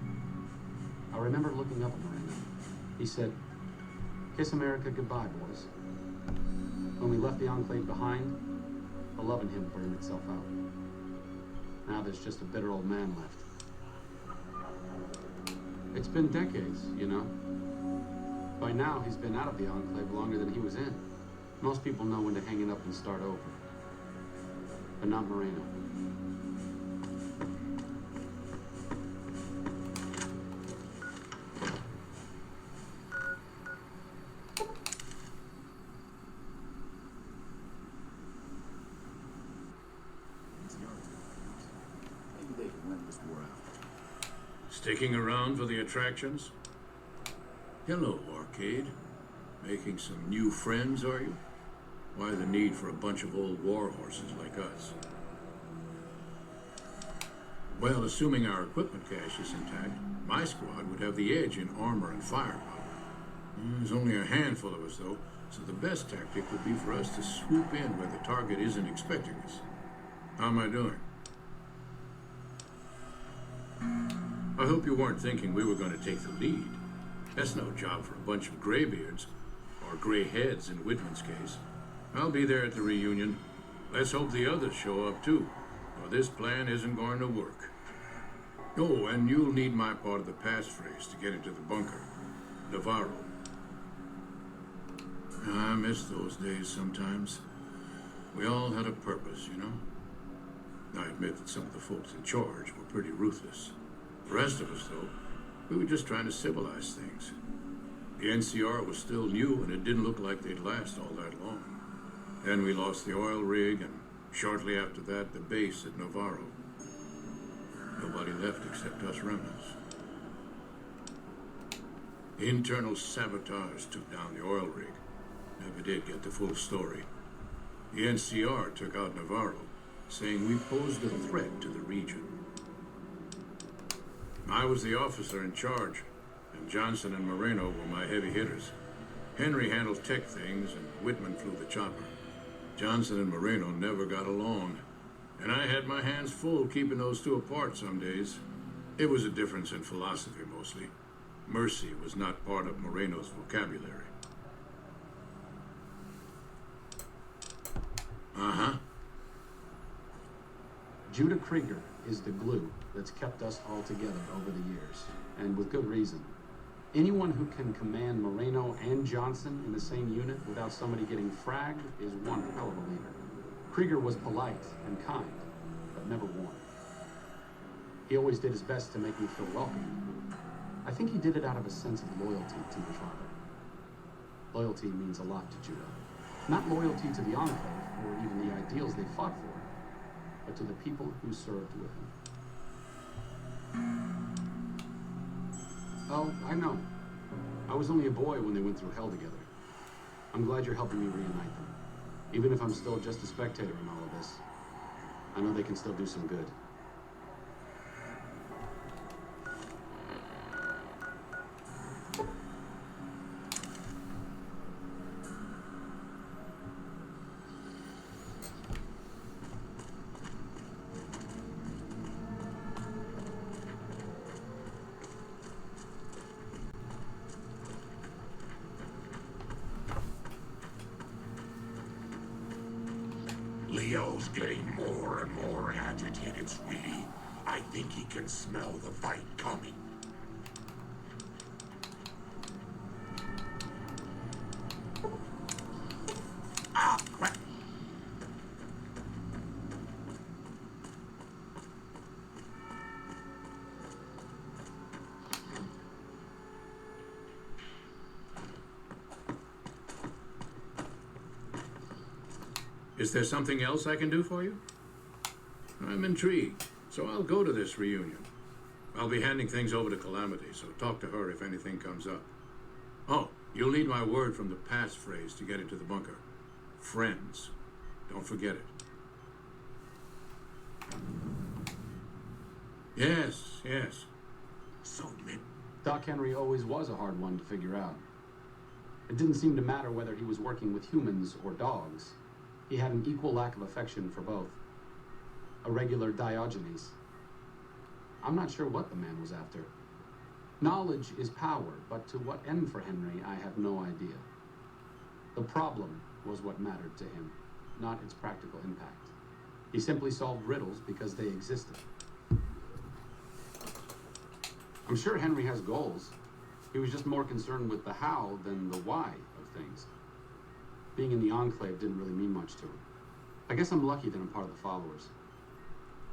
I remember looking up at Moreno. He said, "Kiss America goodbye, boys." When we left the Enclave behind, the love in him burned itself out. Now there's just a bitter old man left. It's been decades, you know. By now, he's been out of the Enclave longer than he was in. Most people know when to hang it up and start over. But not Moreno. Maybe they can win this war out. Sticking around for the attractions? Hello, Arcade. Making some new friends, are you? Why the need for a bunch of old war horses like us? Well, assuming our equipment cache is intact, my squad would have the edge in armor and firepower. There's only a handful of us, though, so the best tactic would be for us to swoop in where the target isn't expecting us. How am I doing? I hope you weren't thinking we were going to take the lead. That's no job for a bunch of graybeards, or gray heads in Whitman's case. I'll be there at the reunion. Let's hope the others show up too, or this plan isn't going to work. Oh, and you'll need my part of the passphrase to get into the bunker. Navarro. I miss those days sometimes. We all had a purpose, you know? I admit that some of the folks in charge were pretty ruthless. The rest of us, though, we were just trying to civilize things. The NCR was still new, and it didn't look like they'd last all that long. Then we lost the oil rig, and shortly after that, the base at Navarro. Nobody left except us remnants. Internal sabotage took down the oil rig. Never did get the full story. The NCR took out Navarro, saying we posed a threat to the region. I was the officer in charge, and Johnson and Moreno were my heavy hitters. Henry handled tech things, and Whitman flew the chopper. Johnson and Moreno never got along, and I had my hands full keeping those two apart some days. It was a difference in philosophy, mostly. Mercy was not part of Moreno's vocabulary. Uh-huh. Judah Krieger is the glue that's kept us all together over the years, and with good reason. Anyone who can command Moreno and Johnson in the same unit without somebody getting fragged is one hell of a leader. Krieger was polite and kind, but never warm. He always did his best to make me feel welcome. I think he did it out of a sense of loyalty to my father. Loyalty means a lot to Judah. Not loyalty to the Enclave, or even the ideals they fought for, but to the people who served with him. Oh, I know. I was only a boy when they went through hell together. I'm glad you're helping me reunite them. Even if I'm still just a spectator in all of this, I know they can still do some good. Leo's getting more and more agitated, sweetie. I think he can smell the fight coming. Ah, crap. Is there something else I can do for you? I'm intrigued, so I'll go to this reunion. I'll be handing things over to Calamity, so talk to her if anything comes up. Oh, you'll need my word from the passphrase to get into the bunker. Friends. Don't forget it. Yes, yes. So, Doc Henry always was a hard one to figure out. It didn't seem to matter whether he was working with humans or dogs. He had an equal lack of affection for both. A regular Diogenes. I'm not sure what the man was after. Knowledge is power, but to what end for Henry, I have no idea. The problem was what mattered to him, not its practical impact. He simply solved riddles because they existed. I'm sure Henry has goals. He was just more concerned with the how than the why of things. Being in the Enclave didn't really mean much to him. I guess I'm lucky that I'm part of the followers.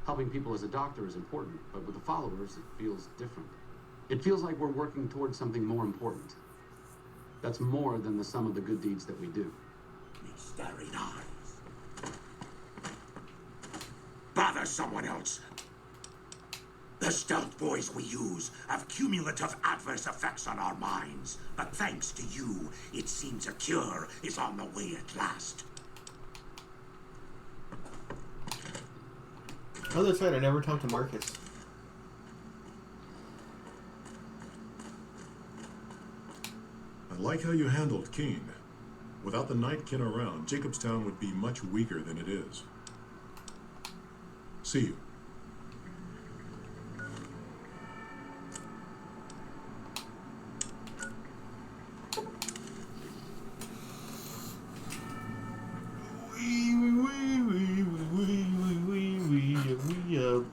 Helping people as a doctor is important, but with the followers, it feels different. It feels like we're working towards something more important. That's more than the sum of the good deeds that we do. These staring eyes. Bother someone else. The stealth boys we use have cumulative adverse effects on our minds. But thanks to you, it seems a cure is on the way at last. Oh, that's right. I never talked to Marcus. I like how you handled Keene. Without the Nightkin around, Jacobstown would be much weaker than it is. See you.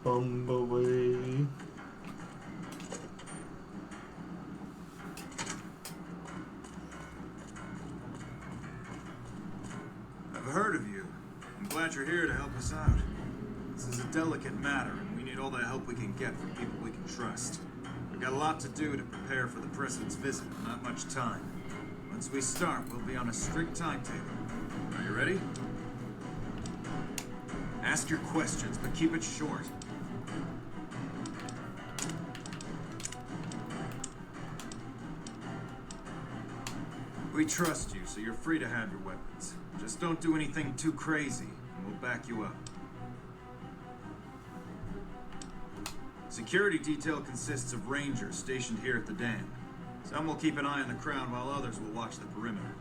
Bumblebee. I've heard of you. I'm glad you're here to help us out. This is a delicate matter, and we need all the help we can get from people we can trust. We've got a lot to do to prepare for the President's visit, not much time. Once we start, we'll be on a strict timetable. Are you ready? Ask your questions, but keep it short. We trust you, so you're free to have your weapons. Just don't do anything too crazy, and we'll back you up. Security detail consists of rangers stationed here at the dam. Some will keep an eye on the crowd while others will watch the perimeter.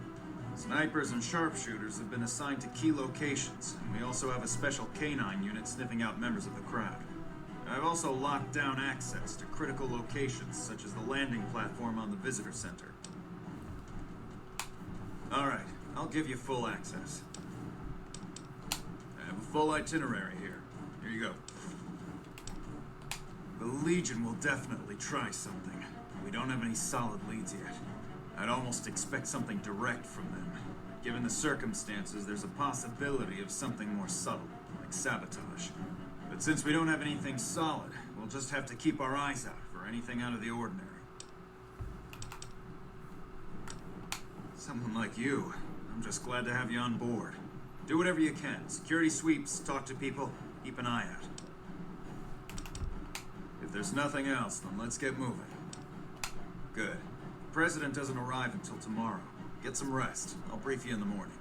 Snipers and sharpshooters have been assigned to key locations, and we also have a special canine unit sniffing out members of the crowd. I've also locked down access to critical locations, such as the landing platform on the visitor center. Alright, I'll give you full access. I have a full itinerary here. Here you go. The Legion will definitely try something. We don't have any solid leads yet. I'd almost expect something direct from them. Given the circumstances, there's a possibility of something more subtle, like sabotage. But since we don't have anything solid, we'll just have to keep our eyes out for anything out of the ordinary. Someone like you, I'm just glad to have you on board. Do whatever you can. Security sweeps, talk to people, keep an eye out. If there's nothing else, then let's get moving. Good. The President doesn't arrive until tomorrow. Get some rest. I'll brief you in the morning.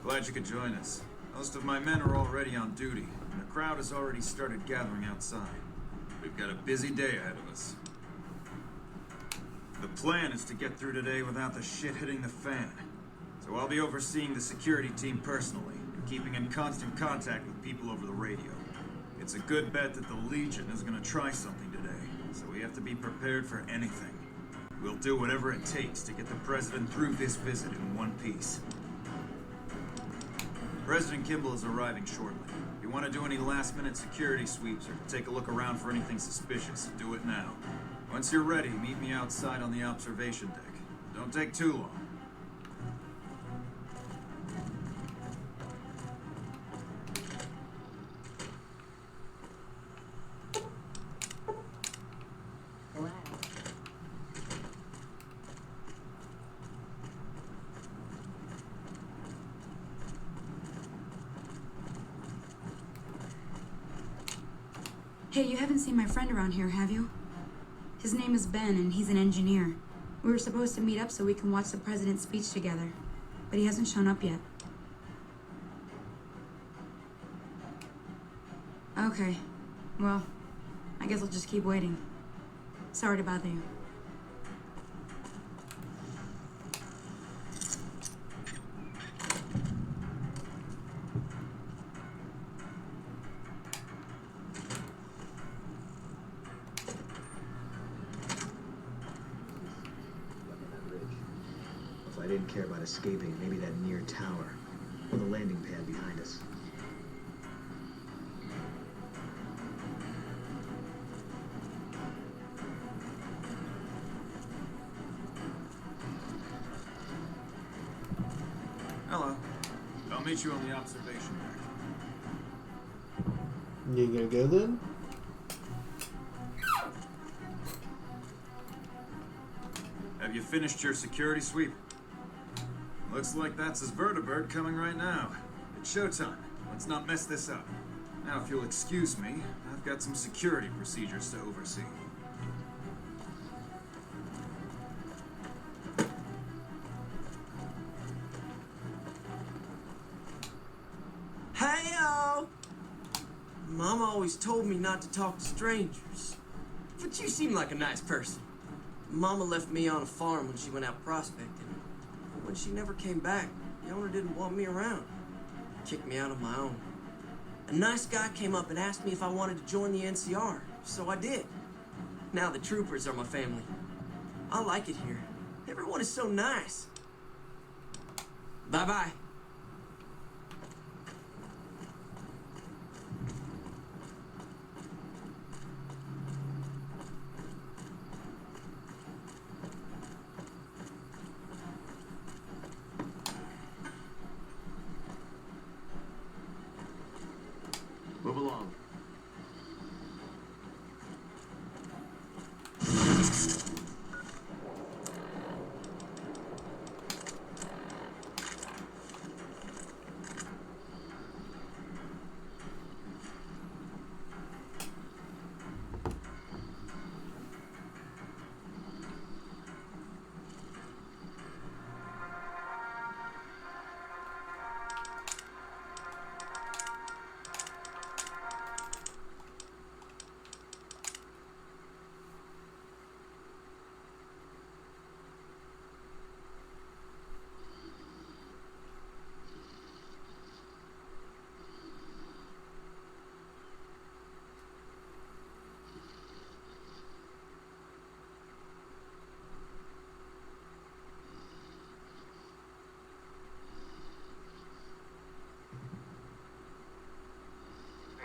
Glad you could join us. Most of my men are already on duty, and the crowd has already started gathering outside. We've got a busy day ahead of us. The plan is to get through today without the shit hitting the fan. So I'll be overseeing the security team personally, and keeping in constant contact with people over the radio. It's a good bet that the Legion is going to try something today, so we have to be prepared for anything. We'll do whatever it takes to get the President through this visit in one piece. President Kimball is arriving shortly. If you want to do any last-minute security sweeps or take a look around for anything suspicious, do it now. Once you're ready, meet me outside on the observation deck. Don't take too long. Hey, you haven't seen my friend around here, have you? His name is Ben, and he's an engineer. We were supposed to meet up so we can watch the President's speech together, but he hasn't shown up yet. Okay. Well, I guess I'll just keep waiting. Sorry to bother you. If I didn't care about escaping, maybe that near tower, or the landing pad behind us. Hello. I'll meet you on the observation deck. You gonna go then? Have you finished your security sweep? Looks like that's his vertibird coming right now. It's showtime. Let's not mess this up. Now, if you'll excuse me, I've got some security procedures to oversee. Hey-o! Mama always told me not to talk to strangers. But you seem like a nice person. Mama left me on a farm when she went out prospecting. But when she never came back, the owner didn't want me around. Kicked me out on my own. A nice guy came up and asked me if I wanted to join the NCR, so I did. Now the troopers are my family. I like it here. Everyone is so nice. Bye-bye. Move along.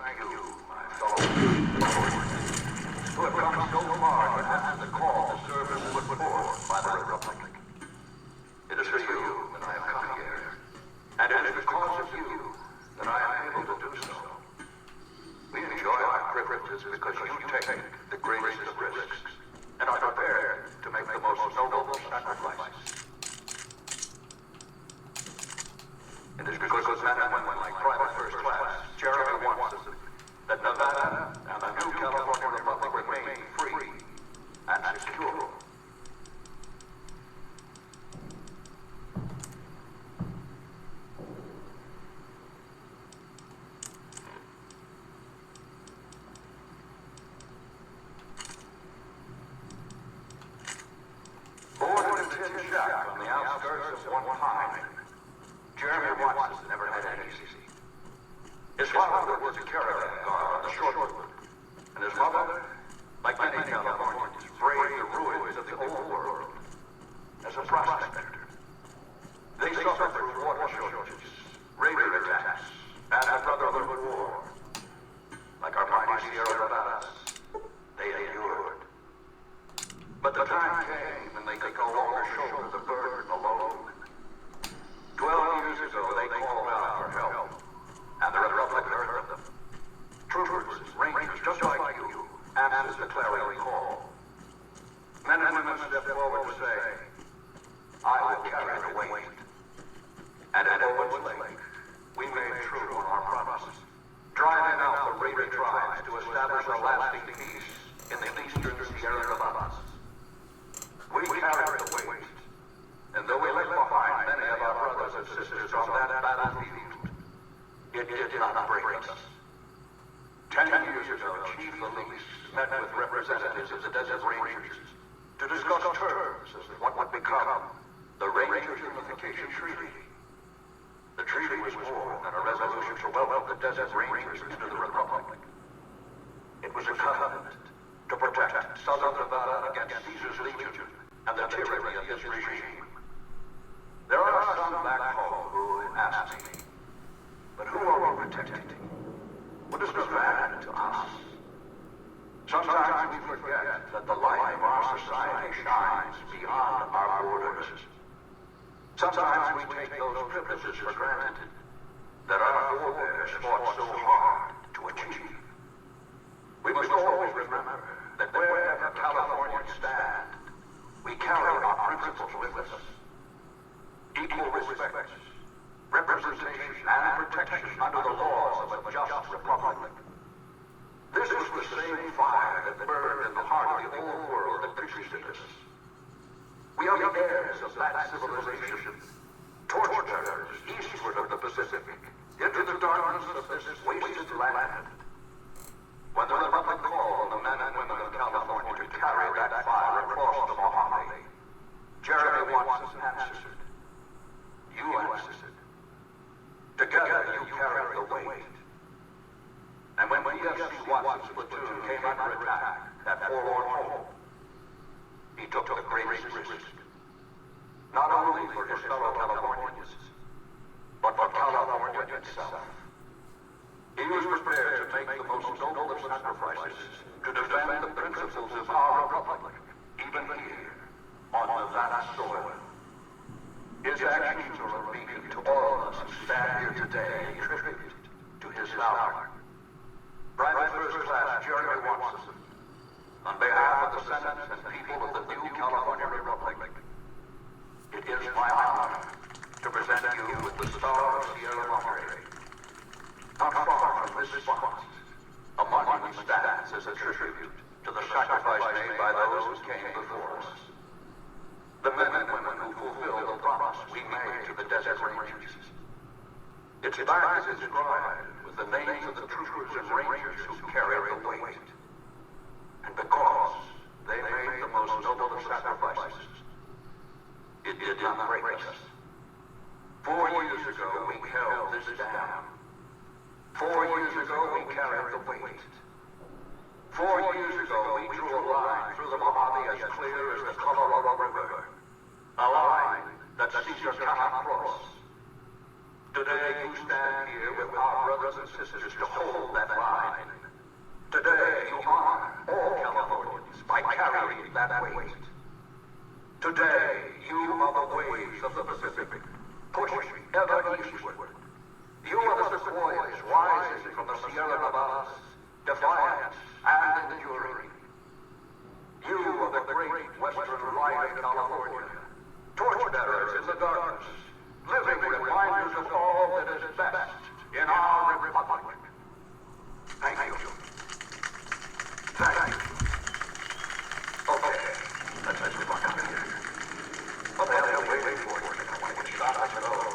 Thank you, my fellow who have come so far to answer the call to serve as put forth by the Republic. It is for you that I have come here, and it is because of you that I am able to do so. We enjoy our privileges because you take the greatest of risks and are prepared to make the most noble sacrifices. It is because of men and women like Private First Class Jeremy Watson that Nevada and the new California Republic remain free and secure. Born in a tin shack on the outskirts of one time, Jeremy Watson never had it easy. His father was a caravan guard on the short route, and his mother, like many Californians, braved the ruins of the old world as a prospector. They suffered through water shortages, raiding attacks, and the Brotherhood War. Like our mighty Sierra Nevadas, they endured. But the time came when they could no longer shoulder the burden alone. 12 years ago, they called out for help, and the Republic heard them. Troopers, rangers, just like you, answered the clarion call. Men and women stepped forward to say, I will carry the weight. And at Owens Lake, we made true on our promise, driving out the raider tribes to establish a lasting peace in the eastern Sierra Nevadas. We carried the weight. And though we left behind many of our brothers and sisters on that battlefield, it did not break us. 10 years ago, Chief Elise met with representatives of the Desert Rangers to discuss terms as what would become the Rangers Unification Treaty. The treaty was more than a resolution to welcome the Desert Rangers into the Republic. It was a covenant to protect Southern Nevada against Caesar's Legion and the tyranny of his regime. There are some back home who ask me, but who are we protecting? What is Nevada to us? Sometimes we forget that the light of our society shines beyond our borders. Sometimes we take those privileges for granted that our forebears fought so hard to achieve. We must always remember that wherever Californians stand, we carry our principles with us. Each equal respect, representation, and protection under the laws of a just republic. This was the same fire that burned in the heart of the old world that preceded us. We are the heirs of that civilization, torchbearers eastward of the Pacific, into the darkness of this wasted land. When the Republic called on the men and women of California to carry that fire across the Mojave, Jeremy Watson answered. You answered. Together you carried the weight. And when PFC Watson's platoon came under attack at forlorn hope, he took the greatest risk. Not only for his fellow Californians, but for California itself. He was prepared to make the most noble of sacrifices to defend the principles of our republic, even here, on Nevada soil. His actions are a beacon to all of us who stand here today in tribute to his valor. Private First Class Jeremy Watson, on behalf of the Senate and people of the new California Republic, it is my honor to present you with the Star of Sierra Madre. Not far from this spot, a monument stands as a tribute to the sacrifice made by those who came before us. The men and women who fulfilled the promise we made to the desert rangers. Its back is inscribed with the names of the troopers and rangers who carried the weight. And because they made the most noble of sacrifices, it did not break us. 4 years ago, we held this dam. 4 years ago, we carried the weight. 4 years ago, we drew a line through the Mojave as clear as the Colorado River. A line that Caesar cannot cross. Today, you stand here with our brothers and sisters to hold that line. Today, you honor all Californians by carrying that weight. Today, you are the waves of the Pacific, pushing ever eastward. You are the sequoias rising from the Sierra Nevadas, defiant and enduring. You are the great western light of California, torchbearers in the darkness, living reminders of all that is best in our republic. Thank you. Thank you. Okay, let's move on out of here. What the hell are you waiting for? Which shot I should go?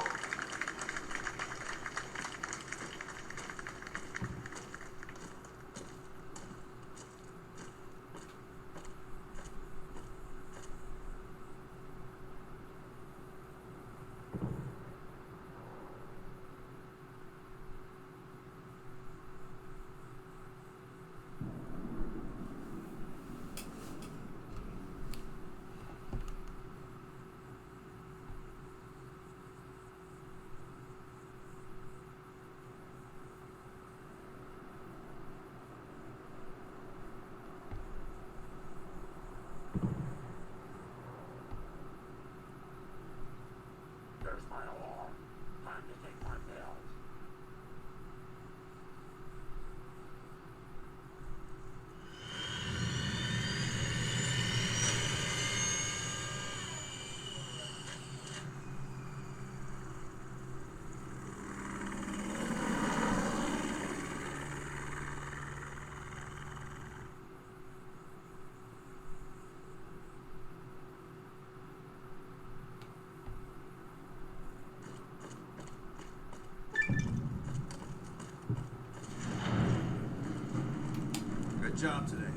Good job today.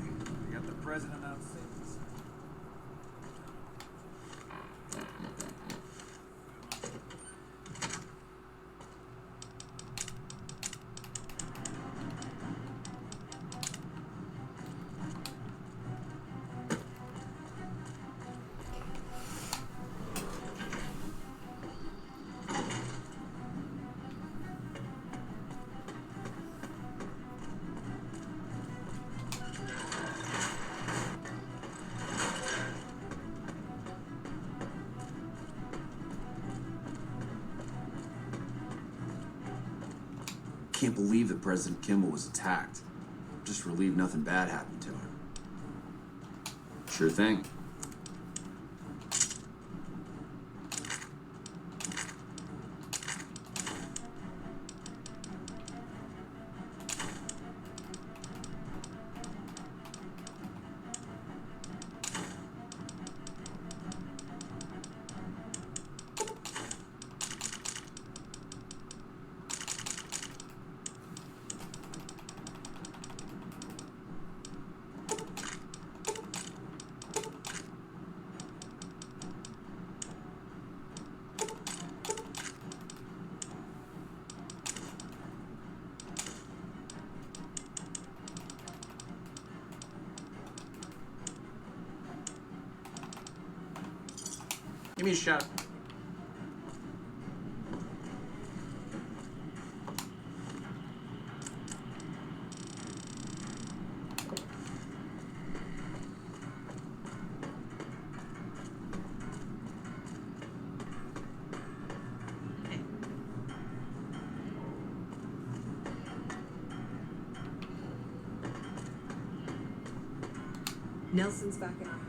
You got the president out safe. Can't believe that President Kimball was attacked. Just relieved nothing bad happened to him. Sure thing. Give me a shot. Nelson's back in our hands.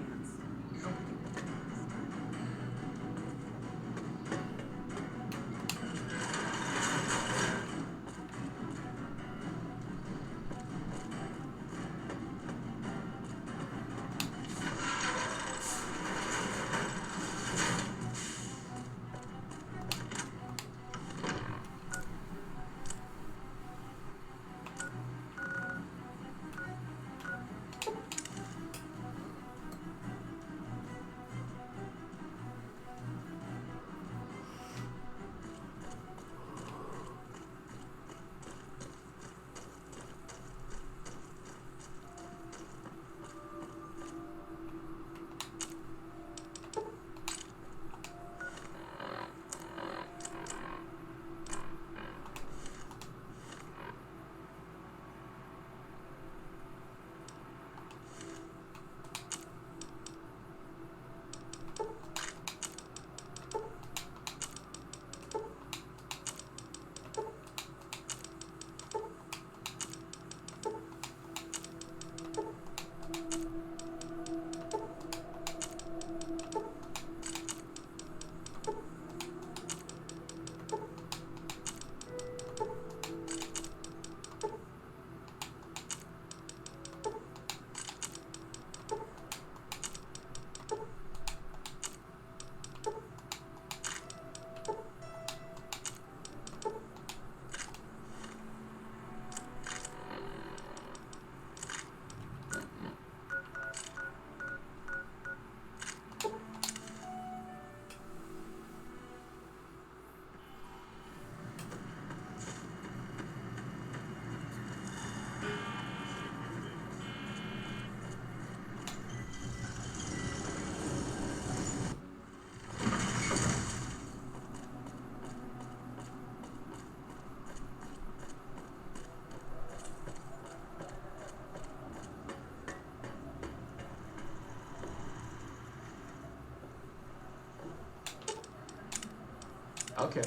Okay.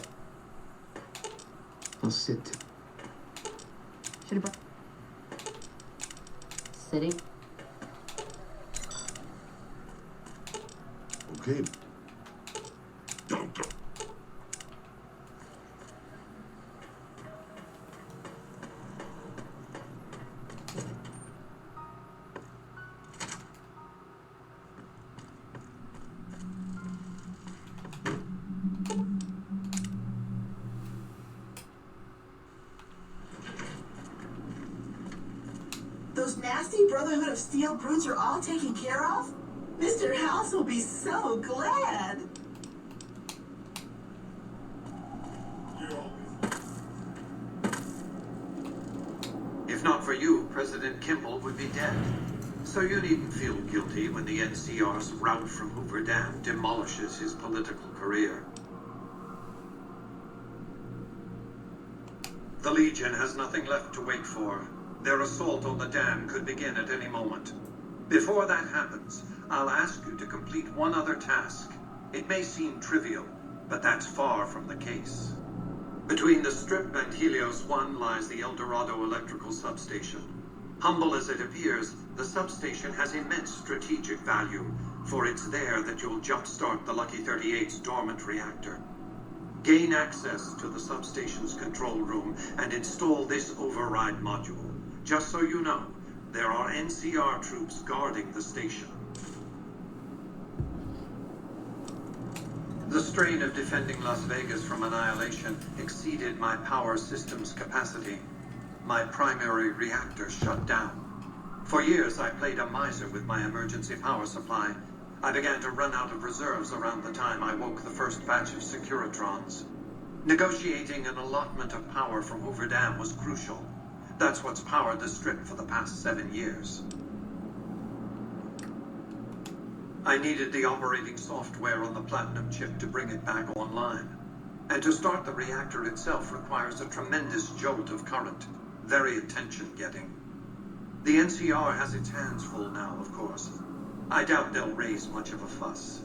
I'll sit. Should have brought. Sitting. Okay. Don't go. Those nasty Brotherhood of Steel brutes are all taken care of? Mr. House will be so glad. If not for you, President Kimball would be dead. So you needn't feel guilty when the NCR's rout from Hoover Dam demolishes his political career. The Legion has nothing left to wait for. Their assault on the dam could begin at any moment. Before that happens, I'll ask you to complete one other task. It may seem trivial, but that's far from the case. Between the Strip and Helios 1 lies the El Dorado electrical substation. Humble as it appears, the substation has immense strategic value, for it's there that you'll jumpstart the Lucky 38's dormant reactor. Gain access to the substation's control room and install this override module. Just so you know, there are NCR troops guarding the station. The strain of defending Las Vegas from annihilation exceeded my power system's capacity. My primary reactor shut down. For years, I played a miser with my emergency power supply. I began to run out of reserves around the time I woke the first batch of Securitrons. Negotiating an allotment of power from Hoover Dam was crucial. That's what's powered the Strip for the past 7 years. I needed the operating software on the Platinum chip to bring it back online. And to start the reactor itself requires a tremendous jolt of current. Very attention-getting. The NCR has its hands full now, of course. I doubt they'll raise much of a fuss.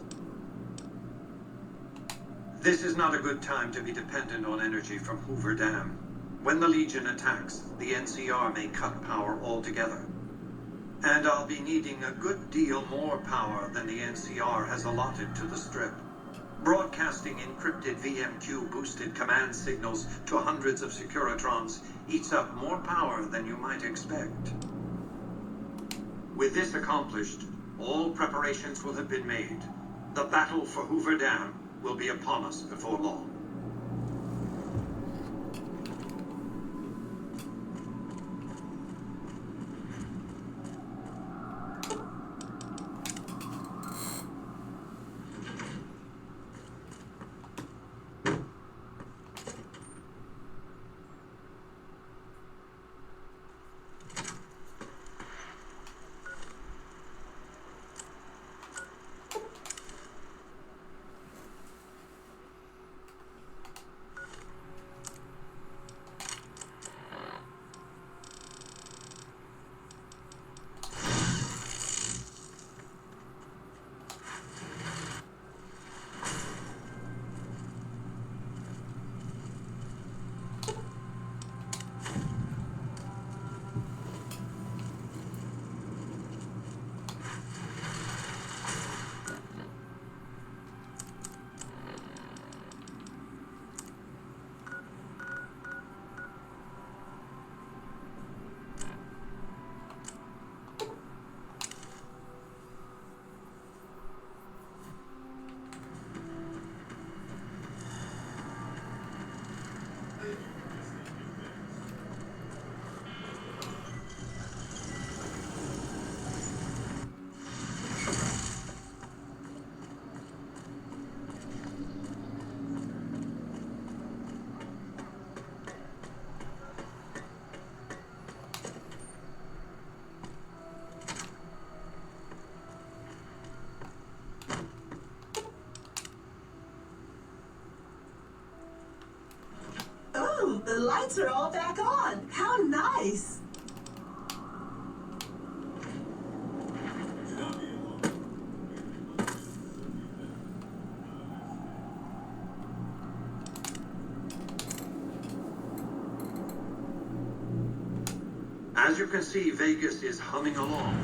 This is not a good time to be dependent on energy from Hoover Dam. When the Legion attacks, the NCR may cut power altogether. And I'll be needing a good deal more power than the NCR has allotted to the Strip. Broadcasting encrypted VMQ-boosted command signals to hundreds of Securitrons eats up more power than you might expect. With this accomplished, all preparations will have been made. The battle for Hoover Dam will be upon us before long. Oh, the lights are all back on. How nice. As you can see, Vegas is humming along.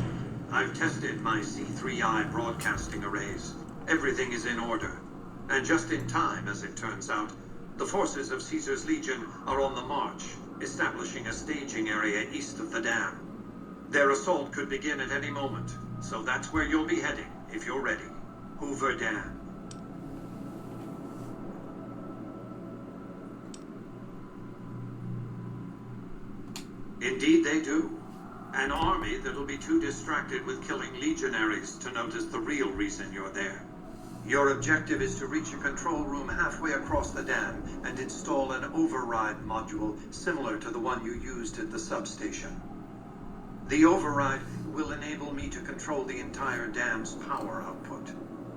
I've tested my C3I broadcasting arrays. Everything is in order. And just in time, as it turns out, the forces of Caesar's Legion are on the march, establishing a staging area east of the dam. Their assault could begin at any moment, so that's where you'll be heading, if you're ready. Hoover Dam. Indeed they do. An army that'll be too distracted with killing legionaries to notice the real reason you're there. Your objective is to reach a control room halfway across the dam and install an override module similar to the one you used at the substation. The override will enable me to control the entire dam's power output.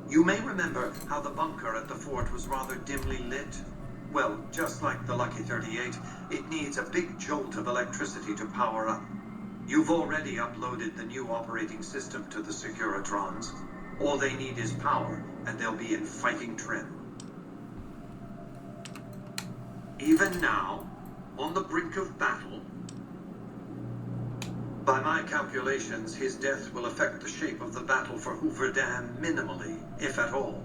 You may remember how the bunker at the fort was rather dimly lit. Well, just like the Lucky 38, it needs a big jolt of electricity to power up. You've already uploaded the new operating system to the Securitrons. All they need is power, and they'll be in fighting trim. Even now, on the brink of battle, by my calculations, his death will affect the shape of the battle for Hoover Dam minimally, if at all.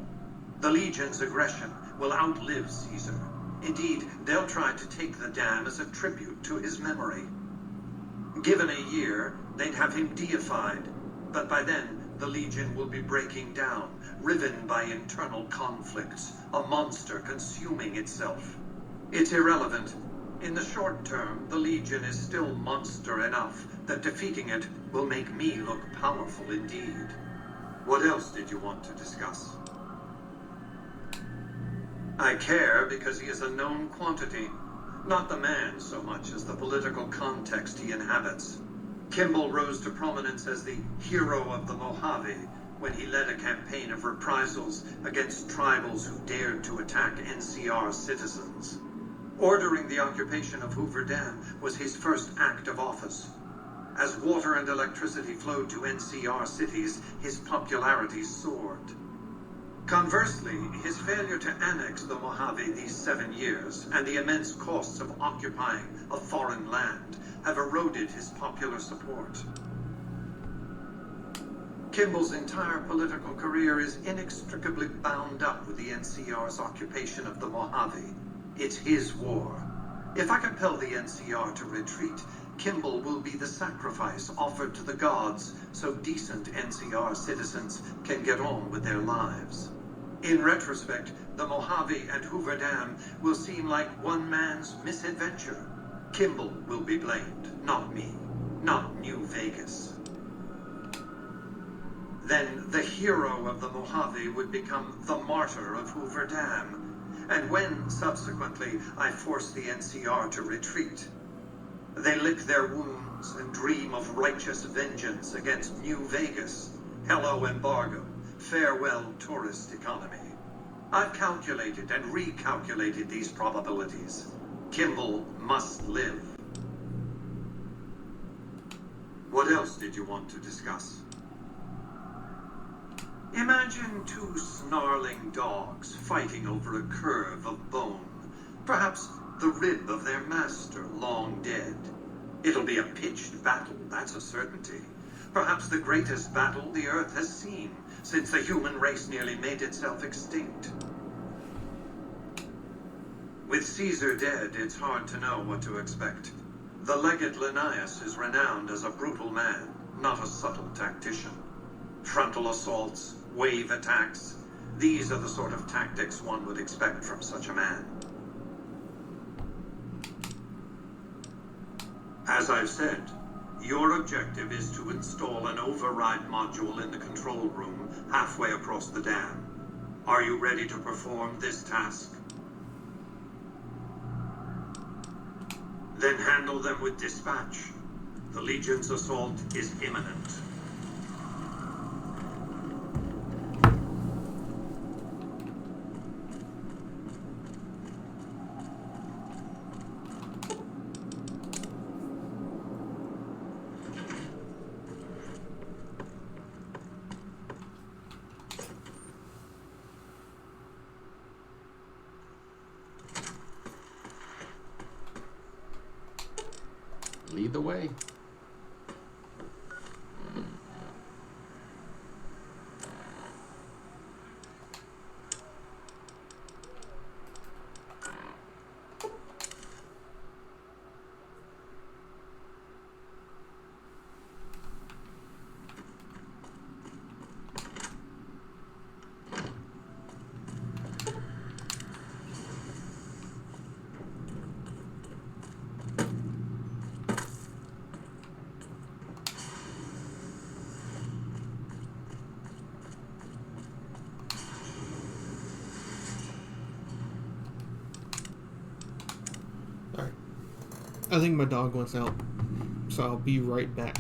The Legion's aggression will outlive Caesar. Indeed, they'll try to take the dam as a tribute to his memory. Given a year, they'd have him deified, but by then, the Legion will be breaking down, riven by internal conflicts, a monster consuming itself. It's irrelevant. In the short term, the Legion is still monster enough that defeating it will make me look powerful indeed. What else did you want to discuss? I care because he is a known quantity, not the man so much as the political context he inhabits. Kimball rose to prominence as the hero of the Mojave, when he led a campaign of reprisals against tribals who dared to attack NCR citizens. Ordering the occupation of Hoover Dam was his first act of office. As water and electricity flowed to NCR cities, his popularity soared. Conversely, his failure to annex the Mojave these 7 years and the immense costs of occupying a foreign land have eroded his popular support. Kimball's entire political career is inextricably bound up with the NCR's occupation of the Mojave. It's his war. If I compel the NCR to retreat, Kimball will be the sacrifice offered to the gods so decent NCR citizens can get on with their lives. In retrospect, the Mojave and Hoover Dam will seem like one man's misadventure. Kimball will be blamed, not me, not New Vegas. Then the hero of the Mojave would become the martyr of Hoover Dam. And when, subsequently, I force the NCR to retreat, they lick their wounds and dream of righteous vengeance against New Vegas. Hello, embargo. Farewell, tourist economy. I've calculated and recalculated these probabilities. Kimball must live. What else did you want to discuss? Imagine two snarling dogs fighting over a curve of bone. Perhaps the rib of their master long dead. It'll be a pitched battle, that's a certainty. Perhaps the greatest battle the Earth has seen since the human race nearly made itself extinct. With Caesar dead, it's hard to know what to expect. The legate Linnaeus is renowned as a brutal man, not a subtle tactician. Frontal assaults, wave attacks, these are the sort of tactics one would expect from such a man. As I've said, your objective is to install an override module in the control room halfway across the dam. Are you ready to perform this task? Then handle them with dispatch. The Legion's assault is imminent. Lead the way. I think my dog wants out, so I'll be right back.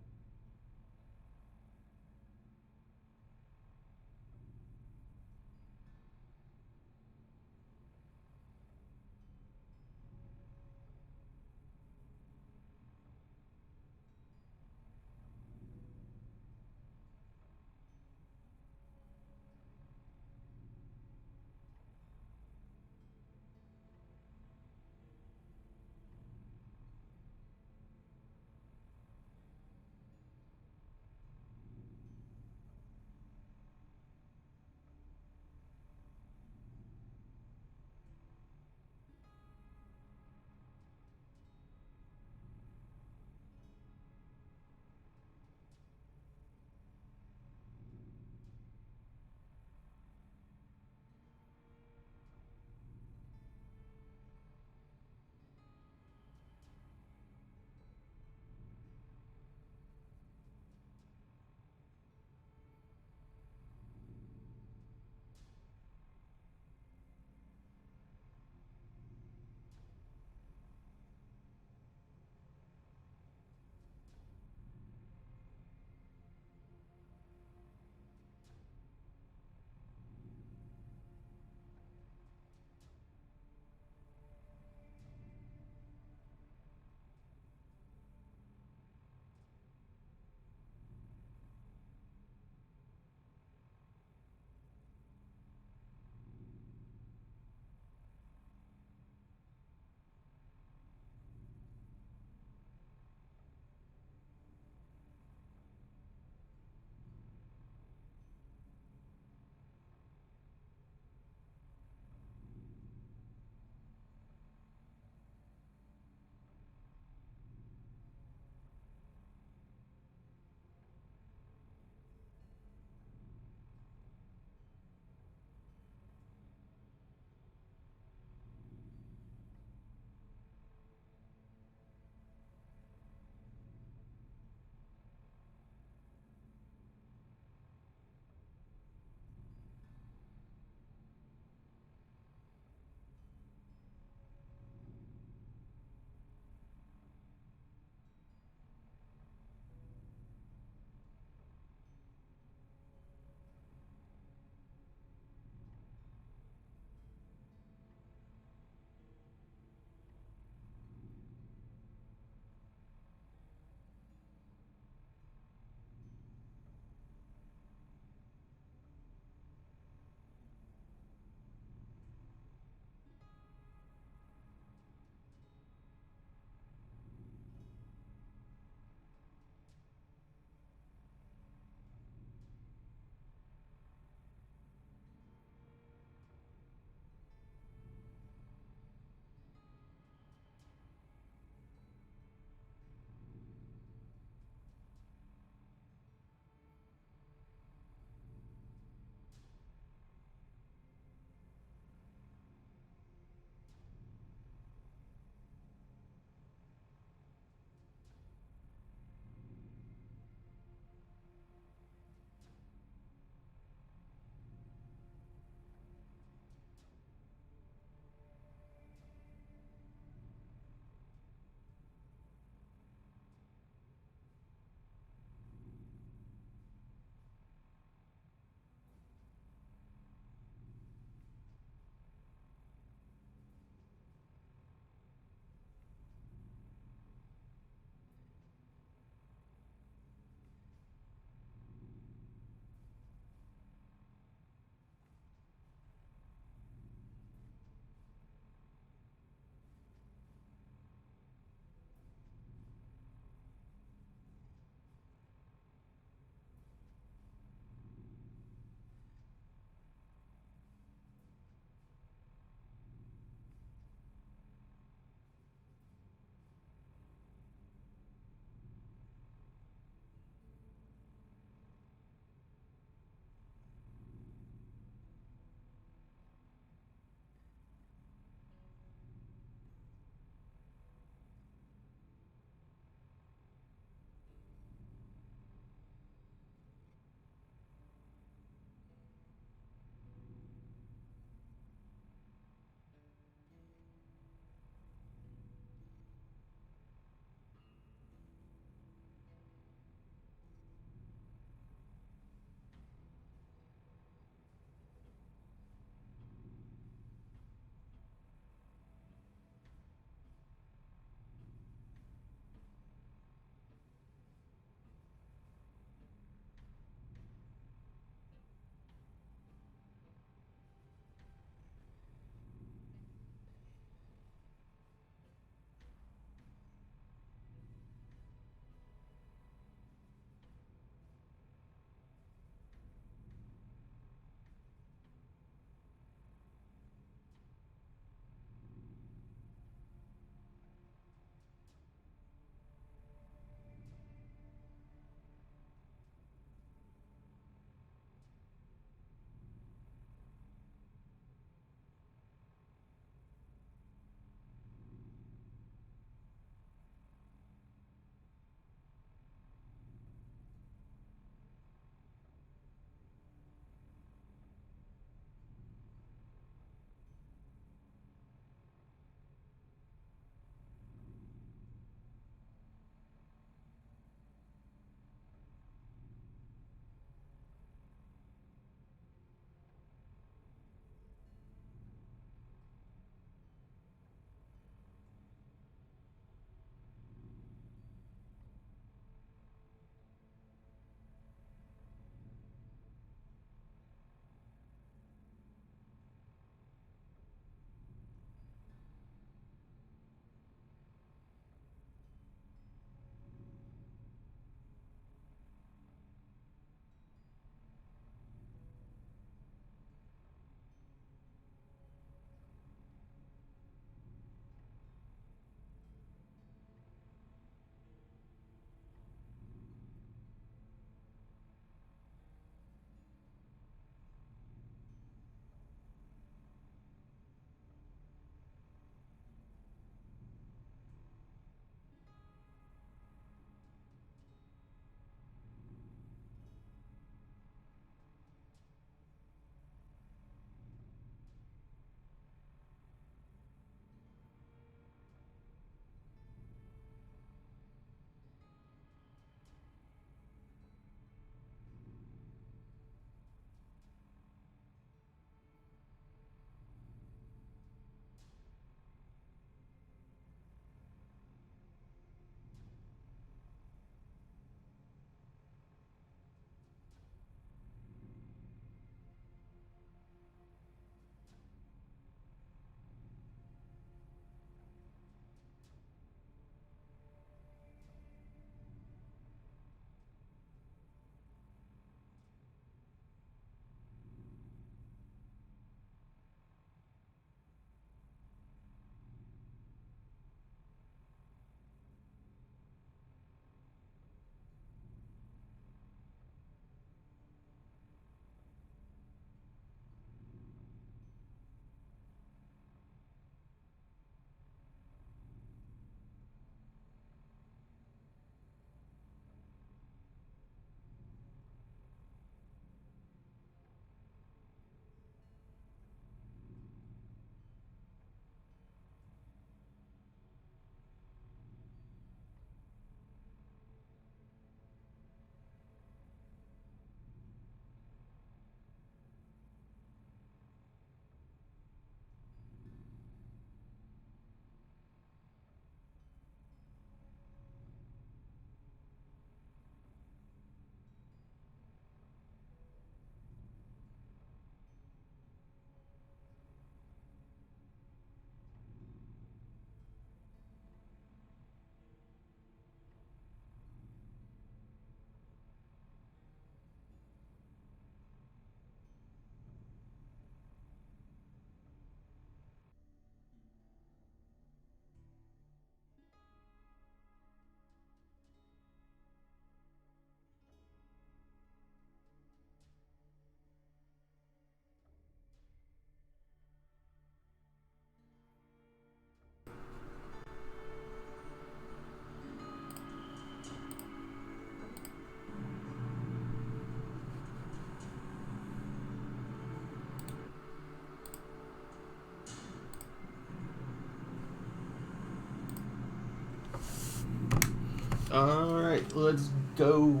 Alright, let's go.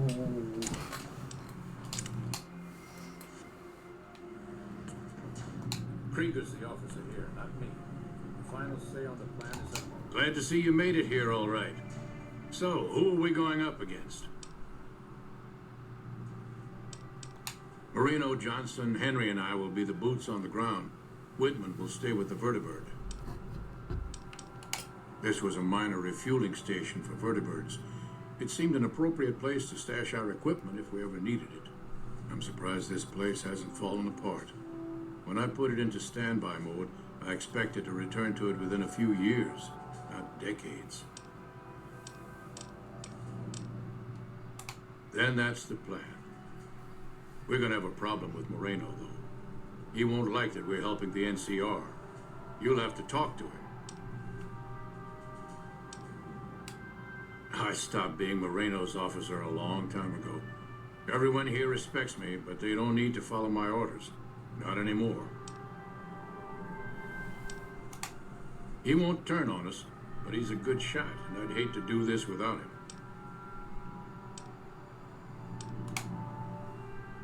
Krieger's the officer here, not me. The final say on the plan is up. Glad to see you made it here all right. So, who are we going up against? Marino, Johnson, Henry, and I will be the boots on the ground. Whitman will stay with the vertibird. This was a minor refueling station for vertibirds. It seemed an appropriate place to stash our equipment if we ever needed it. I'm surprised this place hasn't fallen apart. When I put it into standby mode, I expected to return to it within a few years, not decades. Then that's the plan. We're gonna have a problem with Moreno, though. He won't like that we're helping the NCR. You'll have to talk to him. I stopped being Moreno's officer a long time ago. Everyone here respects me, but they don't need to follow my orders. Not anymore. He won't turn on us, but he's a good shot, and I'd hate to do this without him.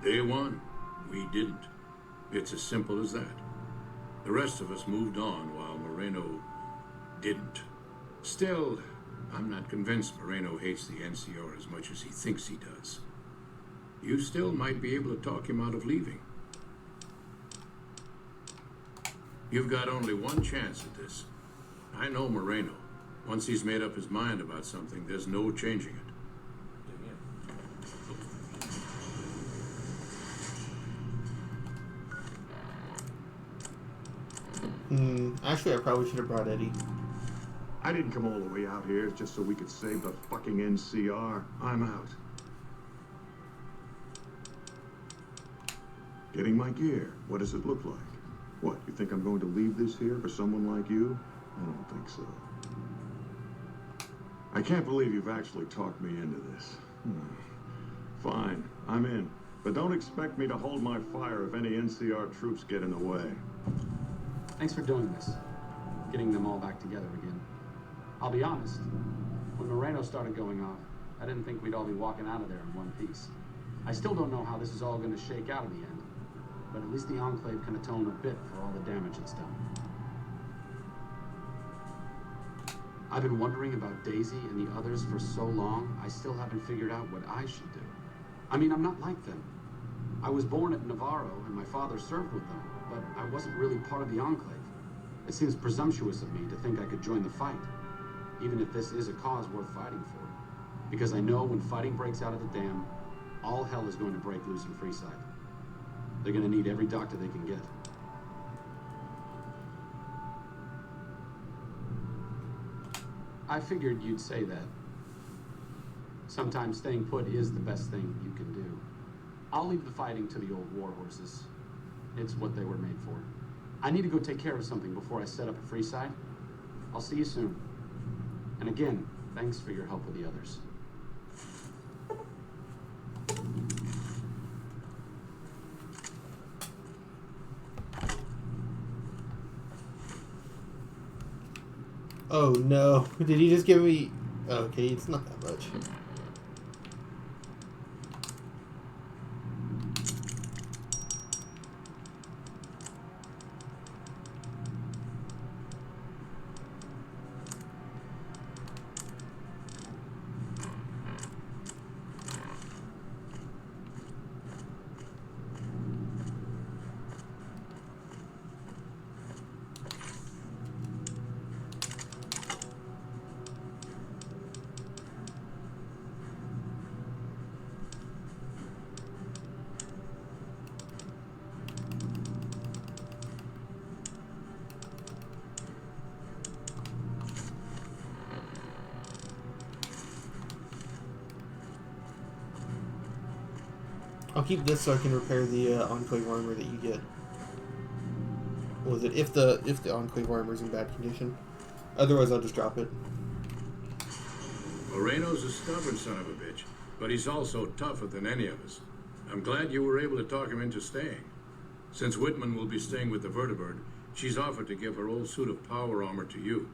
Day one, we didn't. It's as simple as that. The rest of us moved on while Moreno didn't. Still, I'm not convinced Moreno hates the NCR as much as he thinks he does. You still might be able to talk him out of leaving. You've got only one chance at this. I know Moreno. Once he's made up his mind about something, there's no changing it. Actually, I probably should have brought Eddie. I didn't come all the way out here just so we could save the fucking NCR. I'm out. Getting my gear. What does it look like? What, you think I'm going to leave this here for someone like you? I don't think so. I can't believe you've actually talked me into this. Fine, I'm in. But don't expect me to hold my fire if any NCR troops get in the way. Thanks for doing this. Getting them all back together again. I'll be honest, when Moreno started going off, I didn't think we'd all be walking out of there in one piece. I still don't know how this is all going to shake out in the end, but at least the Enclave can atone a bit for all the damage it's done. I've been wondering about Daisy and the others for so long, I still haven't figured out what I should do. I mean, I'm not like them. I was born at Navarro and my father served with them, but I wasn't really part of the Enclave. It seems presumptuous of me to think I could join the fight, even if this is a cause worth fighting for. Because I know when fighting breaks out at the dam, all hell is going to break loose in Freeside. They're going to need every doctor they can get. I figured you'd say that. Sometimes staying put is the best thing you can do. I'll leave the fighting to the old war horses. It's what they were made for. I need to go take care of something before I set up at Freeside. I'll see you soon. And again, thanks for your help with the others. Oh no, did he just give me... Okay, it's not that much. I'll keep this so I can repair the Enclave armor that you get. What was it? If the Enclave armor is in bad condition. Otherwise, I'll just drop it. Moreno's a stubborn son of a bitch, but he's also tougher than any of us. I'm glad you were able to talk him into staying. Since Whitman will be staying with the vertibird, she's offered to give her old suit of power armor to you.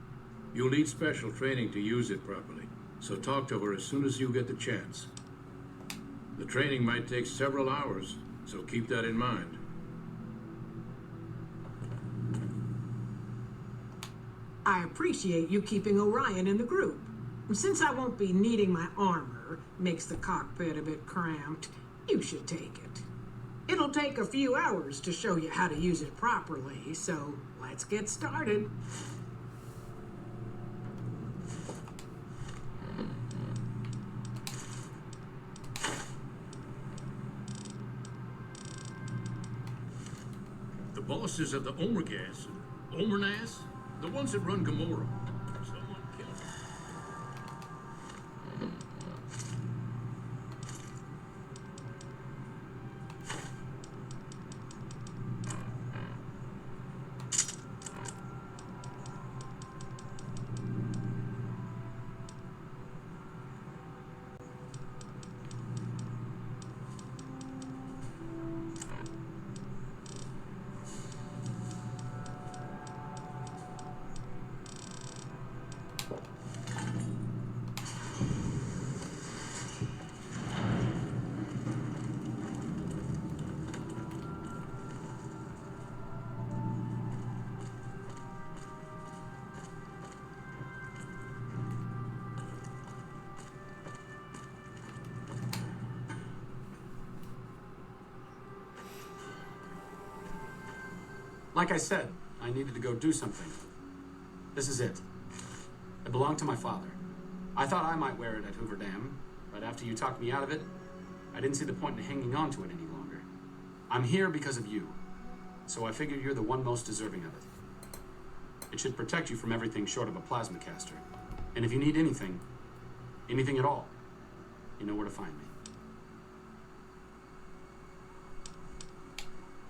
You'll need special training to use it properly. so talk to her as soon as you get the chance. The training might take several hours, so keep that in mind. I appreciate you keeping Orion in the group. Since I won't be needing my armor, makes the cockpit a bit cramped, you should take it. It'll take a few hours to show you how to use it properly, so let's get started. The bosses of the Omergas, Omernas, the ones that run Gamora. Someone killed them. Like I said, I needed to go do something. This is it. It belonged to my father. I thought I might wear it at Hoover Dam, but after you talked me out of it, I didn't see the point in hanging on to it any longer. I'm here because of you, so I figure you're the one most deserving of it. It should protect you from everything short of a plasma caster. And if you need anything, anything at all, you know where to find me.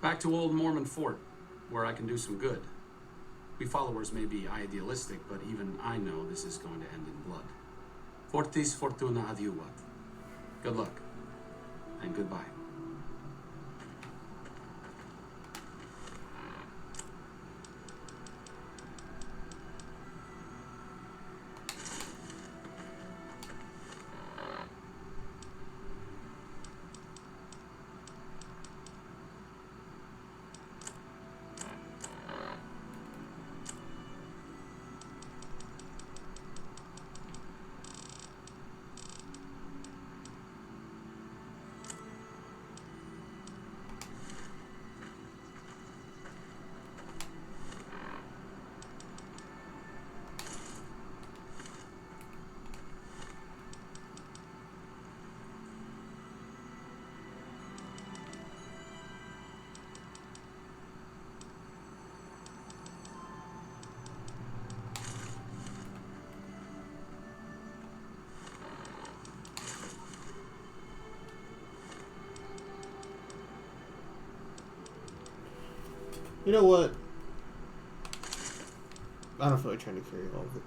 Back to old Mormon Fort, where I can do some good. We followers may be idealistic, but even I know this is going to end in blood. Fortis fortuna adiuvat. Good luck, and goodbye. You know what? I don't feel like trying to carry all of it.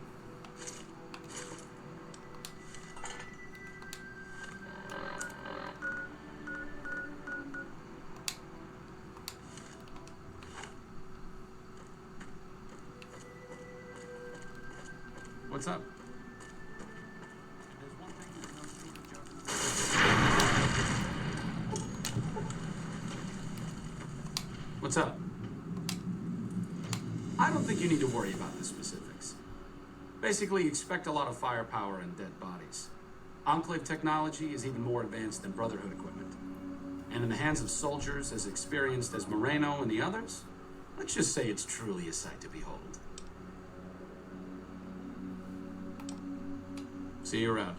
What's up? What's up? I don't think you need to worry about the specifics. Basically, expect a lot of firepower and dead bodies. Enclave technology is even more advanced than Brotherhood equipment. And in the hands of soldiers as experienced as Moreno and the others, let's just say it's truly a sight to behold. See you around.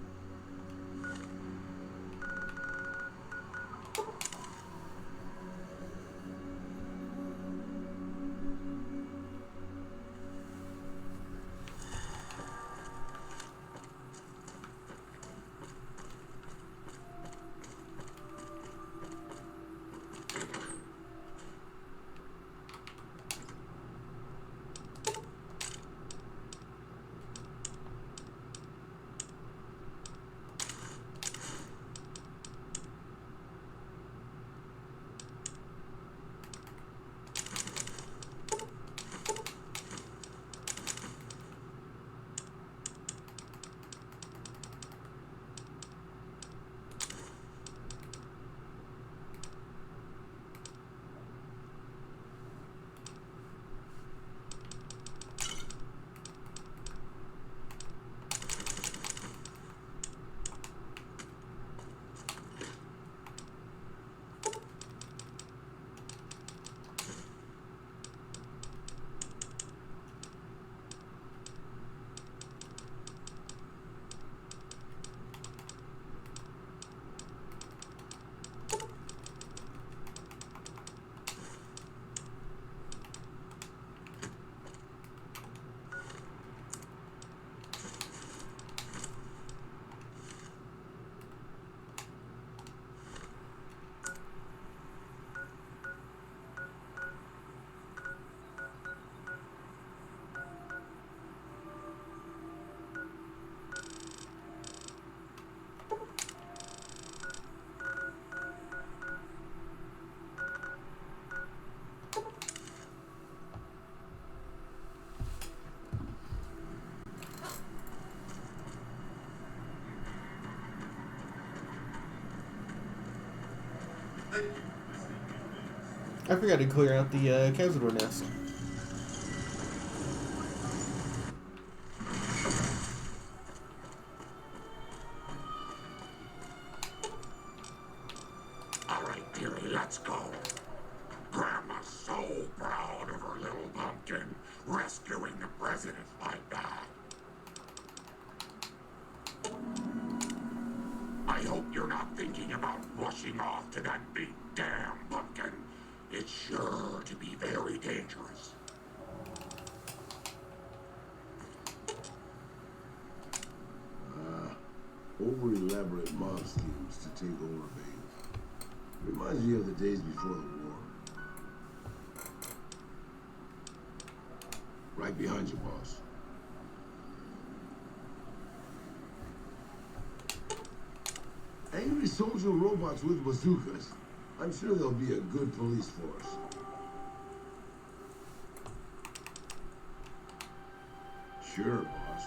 I forgot to clear out the Cazador nest. All right, dearie, let's go. Grandma's so proud of her little pumpkin, rescuing the president like that. I hope you're not thinking about rushing off to that big damn pumpkin. It's sure to be very dangerous. Over-elaborate mob schemes to take over Bath. Reminds me of the days before the war. Right behind you, boss. Angry soldier robots with bazookas. I'm sure they'll be a good police force. Sure, boss.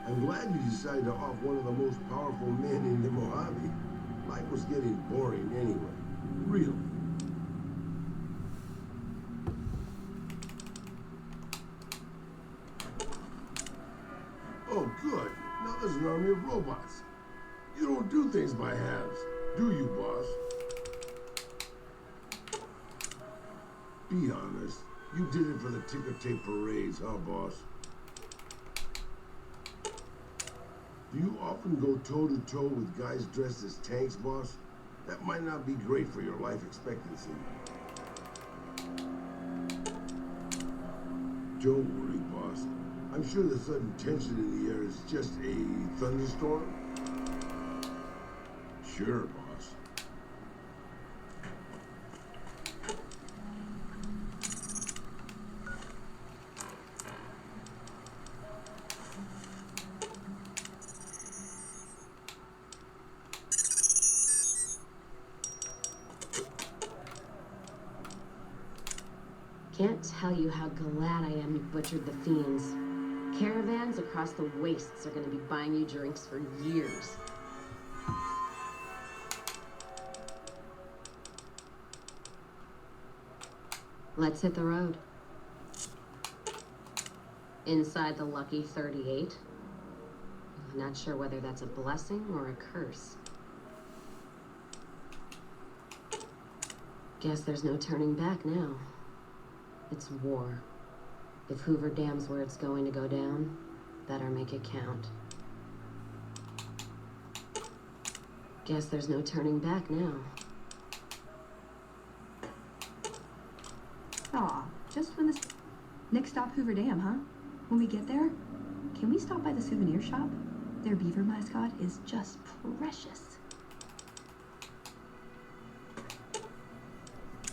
I'm glad you decided to off one of the most powerful men in the Mojave. Life was getting boring anyway. Really. Oh, good. Now there's an army of robots. You don't do things by halves, do you, boss? Be honest. You did it for the ticker tape parades, huh, boss? Do you often go toe-to-toe with guys dressed as tanks, boss? That might not be great for your life expectancy. Don't worry, boss. I'm sure the sudden tension in the air is just a thunderstorm. Sure, boss. Can't tell you how glad I am you butchered the fiends. Caravans across the wastes are going to be buying you drinks for years. Let's hit the road. Inside the lucky 38. I'm not sure whether that's a blessing or a curse. Guess there's no turning back now. It's war. If Hoover Dam's where it's going to go down, better make it count. Guess there's no turning back now. Aw, just when the... Next stop, Hoover Dam, huh? When we get there, can we stop by the souvenir shop? Their beaver mascot is just precious.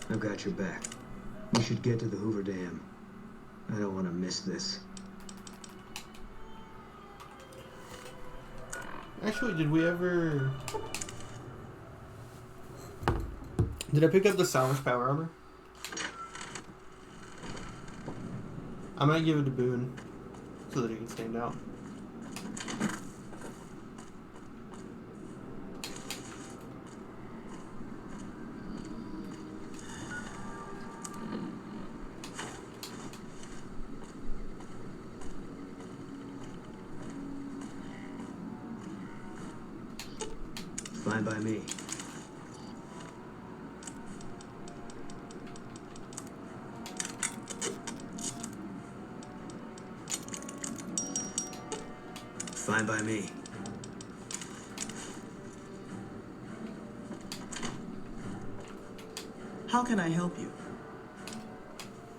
I've got your back. We should get to the Hoover Dam. I don't want to miss this. Actually, did we ever... Did I pick up the salvage power armor? I might give it to Boone so that he can stand out. Fine by me. Fine by me. How can I help you?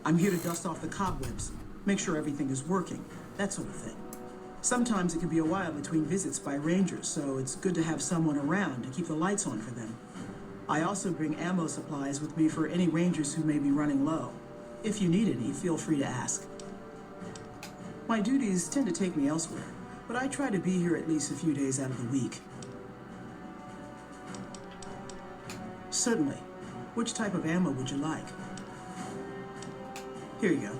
I'm here to dust off the cobwebs, make sure everything is working, that sort of thing. Sometimes it can be a while between visits by rangers, so it's good to have someone around to keep the lights on for them. I also bring ammo supplies with me for any rangers who may be running low. If you need any, feel free to ask. My duties tend to take me elsewhere, but I try to be here at least a few days out of the week. Certainly. Which type of ammo would you like? Here you go.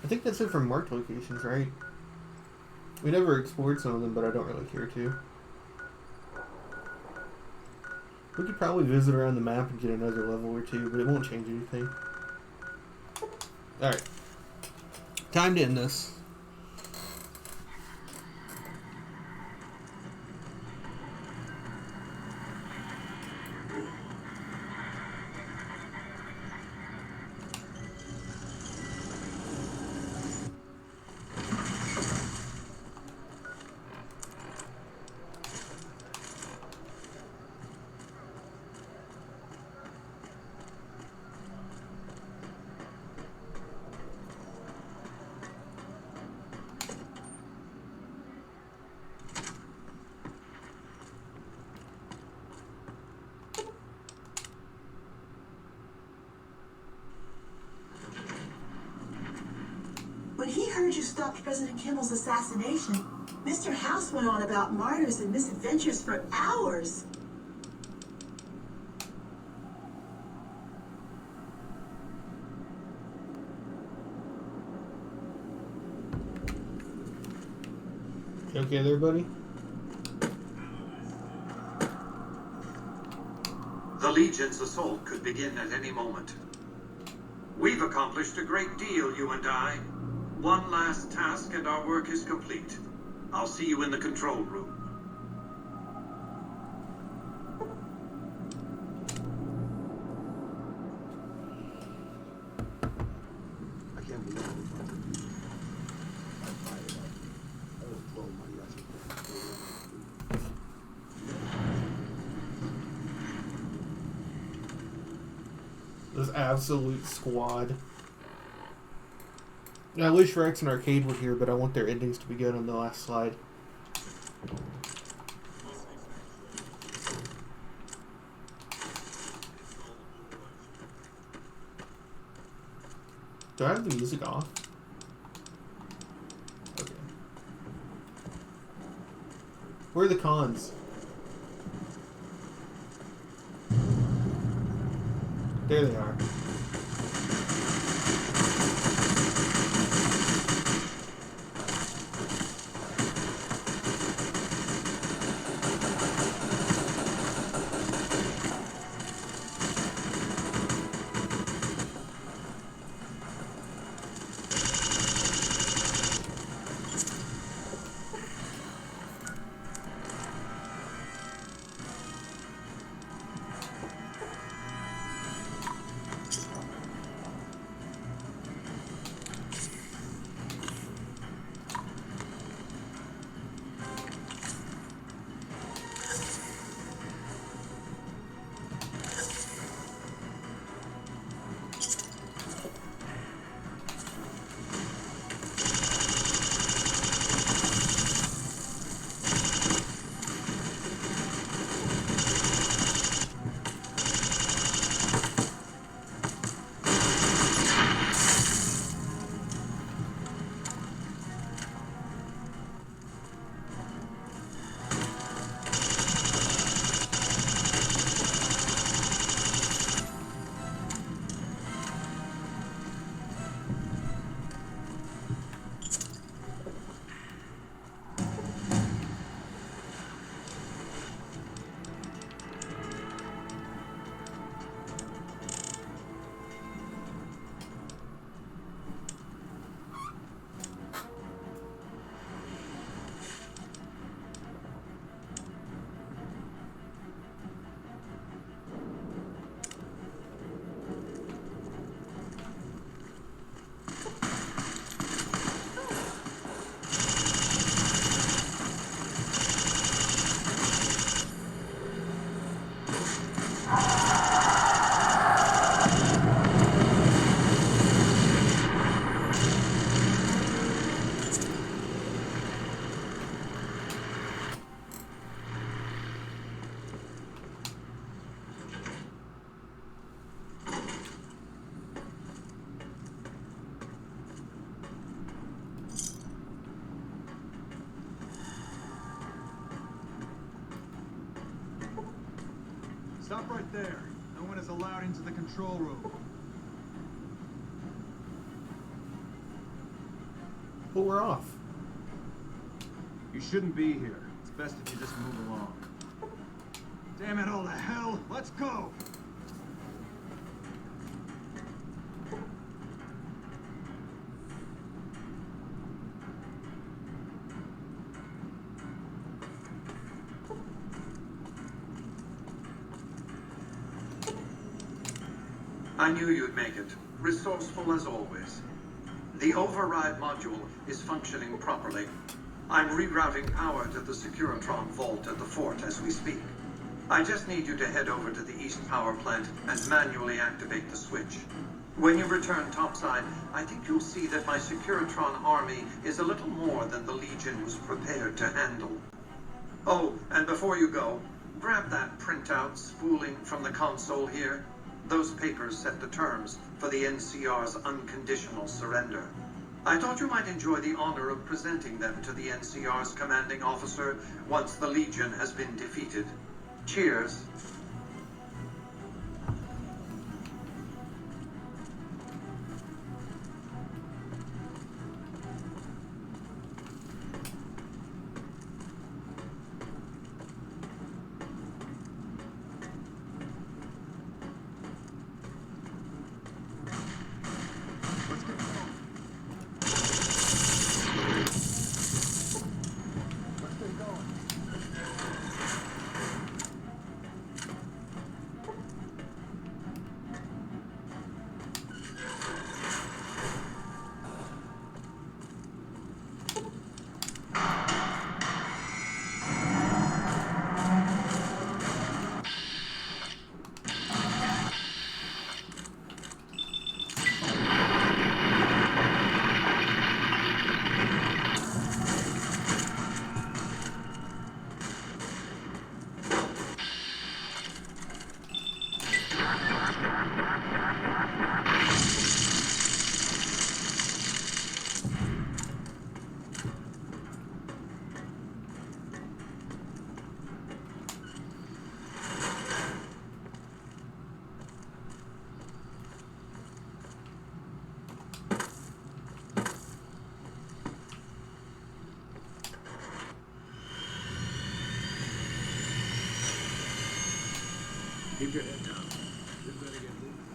I think that's it for marked locations, right? We never explored some of them, but I don't really care to. We could probably visit around the map and get another level or two, but it won't change anything. Alright. Time to end this. When he heard you stopped President Kimball's assassination, Mr. House went on about martyrs and misadventures for hours. You okay there, buddy? The Legion's assault could begin at any moment. We've accomplished a great deal, you and I. One last task and our work is complete. I'll see you in the control room. I can't believe it. This absolute squad. Now, I wish Rex and Arcade were here, but I want their endings to be good on the last slide. Do I have the music off? Okay. Where are the cons? There they are. Stop right there. No one is allowed into the control room. but we're off. You shouldn't be here. It's best if you just move along. Damn it all to hell! Let's go! I knew you'd make it. Resourceful as always. The override module is functioning properly. I'm rerouting power to the Securitron vault at the fort as we speak. I just need you to head over to the East Power Plant and manually activate the switch. When you return topside, I think you'll see that my Securitron army is a little more than the Legion was prepared to handle. Oh, and before you go, grab that printout spooling from the console here. Those papers set the terms for the NCR's unconditional surrender. I thought you might enjoy the honor of presenting them to the NCR's commanding officer once the Legion has been defeated. Cheers. Keep your head down. You better get moving.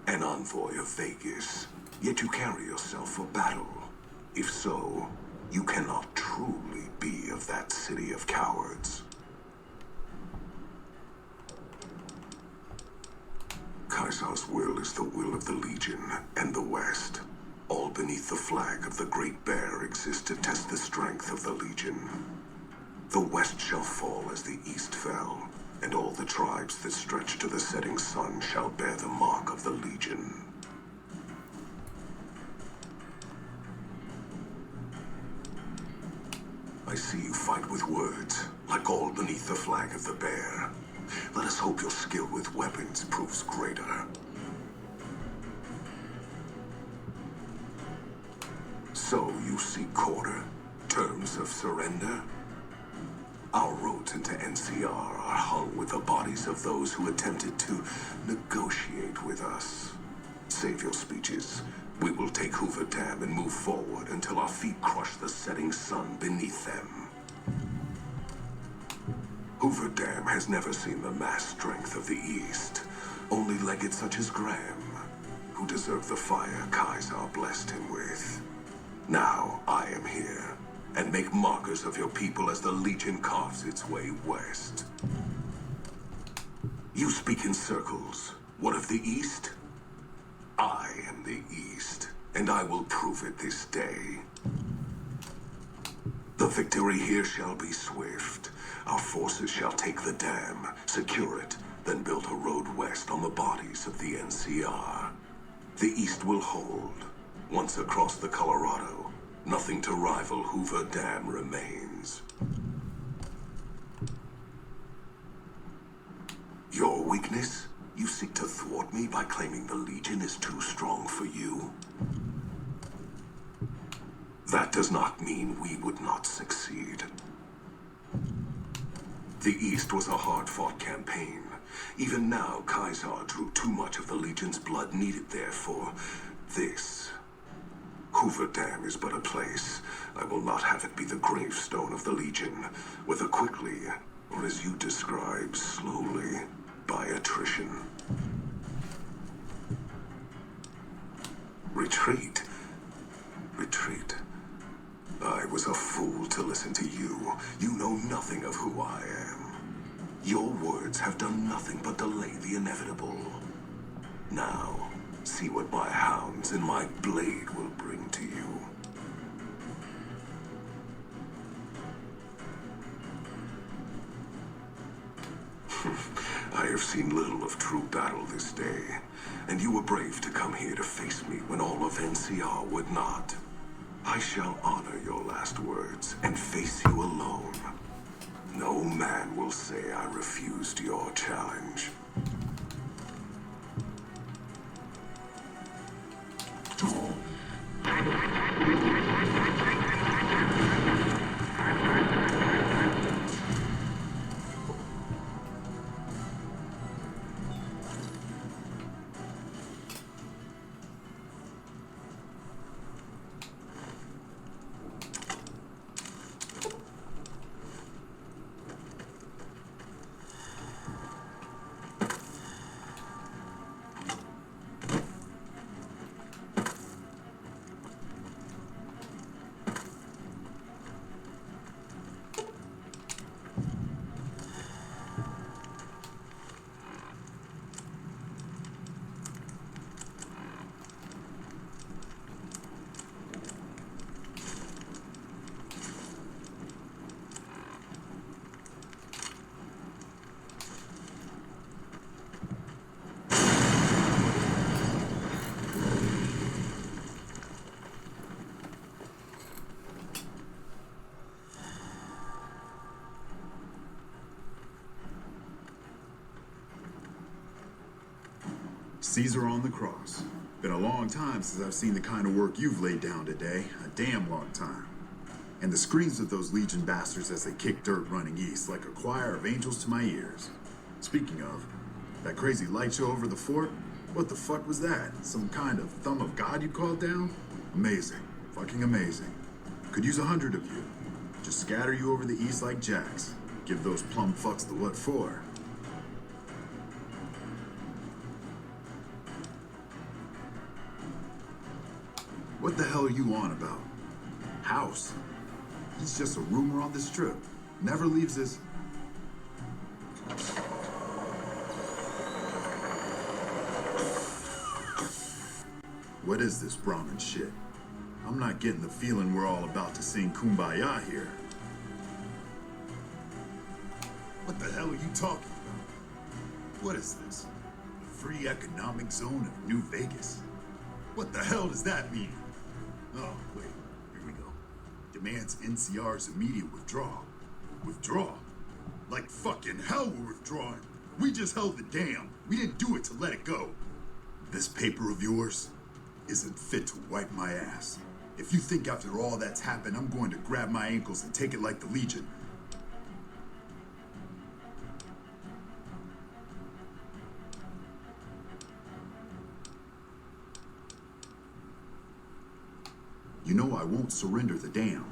An envoy of Vegas, yet you carry yourself for battle. If so, you cannot truly be of that city of cowards. Kaisar's will is the will of the Legion and the West. All beneath the flag of the Great Bear exists to test the strength of the Legion. The West shall fall as the East fell, and all the tribes that stretch to the setting sun shall bear the mark of the Legion. I see you fight with words, like all beneath the flag of the Bear. Let us hope your skill with weapons proves greater. So you seek quarter? Terms of surrender? Our roads into NCR are hung with the bodies of those who attempted to negotiate with us. Save your speeches. We will take Hoover Dam and move forward until our feet crush the setting sun beneath them. Hoover Dam has never seen the mass strength of the East. Only legates such as Graham, who deserve the fire Kaisar blessed him with. Now I am here, and make markers of your people as the Legion carves its way west. You speak in circles. What of the East? I am the East, and I will prove it this day. The victory here shall be swift. Our forces shall take the dam, secure it, then build a road west on the bodies of the NCR. The East will hold. Once across the Colorado, nothing to rival Hoover Dam remains. Your weakness? You seek to thwart me by claiming the Legion is too strong for you? That does not mean we would not succeed. The East was a hard-fought campaign. Even now, Kaisar drew too much of the Legion's blood needed there for this. Hoover Dam is but a place. I will not have it be the gravestone of the Legion, whether quickly, or as you describe, slowly, by attrition. Retreat. Retreat. I was a fool to listen to you. You know nothing of who I am. Your words have done nothing but delay the inevitable. Now, see what my hounds and my blade will bring to you. I have seen little of true battle this day, and you were brave to come here to face me when all of NCR would not. I shall honor your last words and face you alone. No man will say I refused your challenge. Caesar on the cross. Been a long time since I've seen the kind of work you've laid down today. A damn long time. And the screams of those Legion bastards as they kick dirt running east like a choir of angels to my ears. Speaking of, that crazy light show over the fort? What the fuck was that? Some kind of thumb of God you called down? Amazing. Fucking amazing. Could use 100 of you. Just scatter you over the east like jacks. Give those plum fucks the what for. What the hell are you on about? House? He's just a rumor on the strip. Never leaves his... What is this Brahmin shit? I'm not getting the feeling we're all about to sing Kumbaya here. What the hell are you talking about? What is this? The free economic zone of New Vegas? What the hell does that mean? Oh, wait, here we go. Demands NCR's immediate withdrawal. Withdraw? Like fucking hell we're withdrawing. We just held the dam. We didn't do it to let it go. This paper of yours isn't fit to wipe my ass. If you think after all that's happened, I'm going to grab my ankles and take it like the Legion. You know I won't surrender the dam,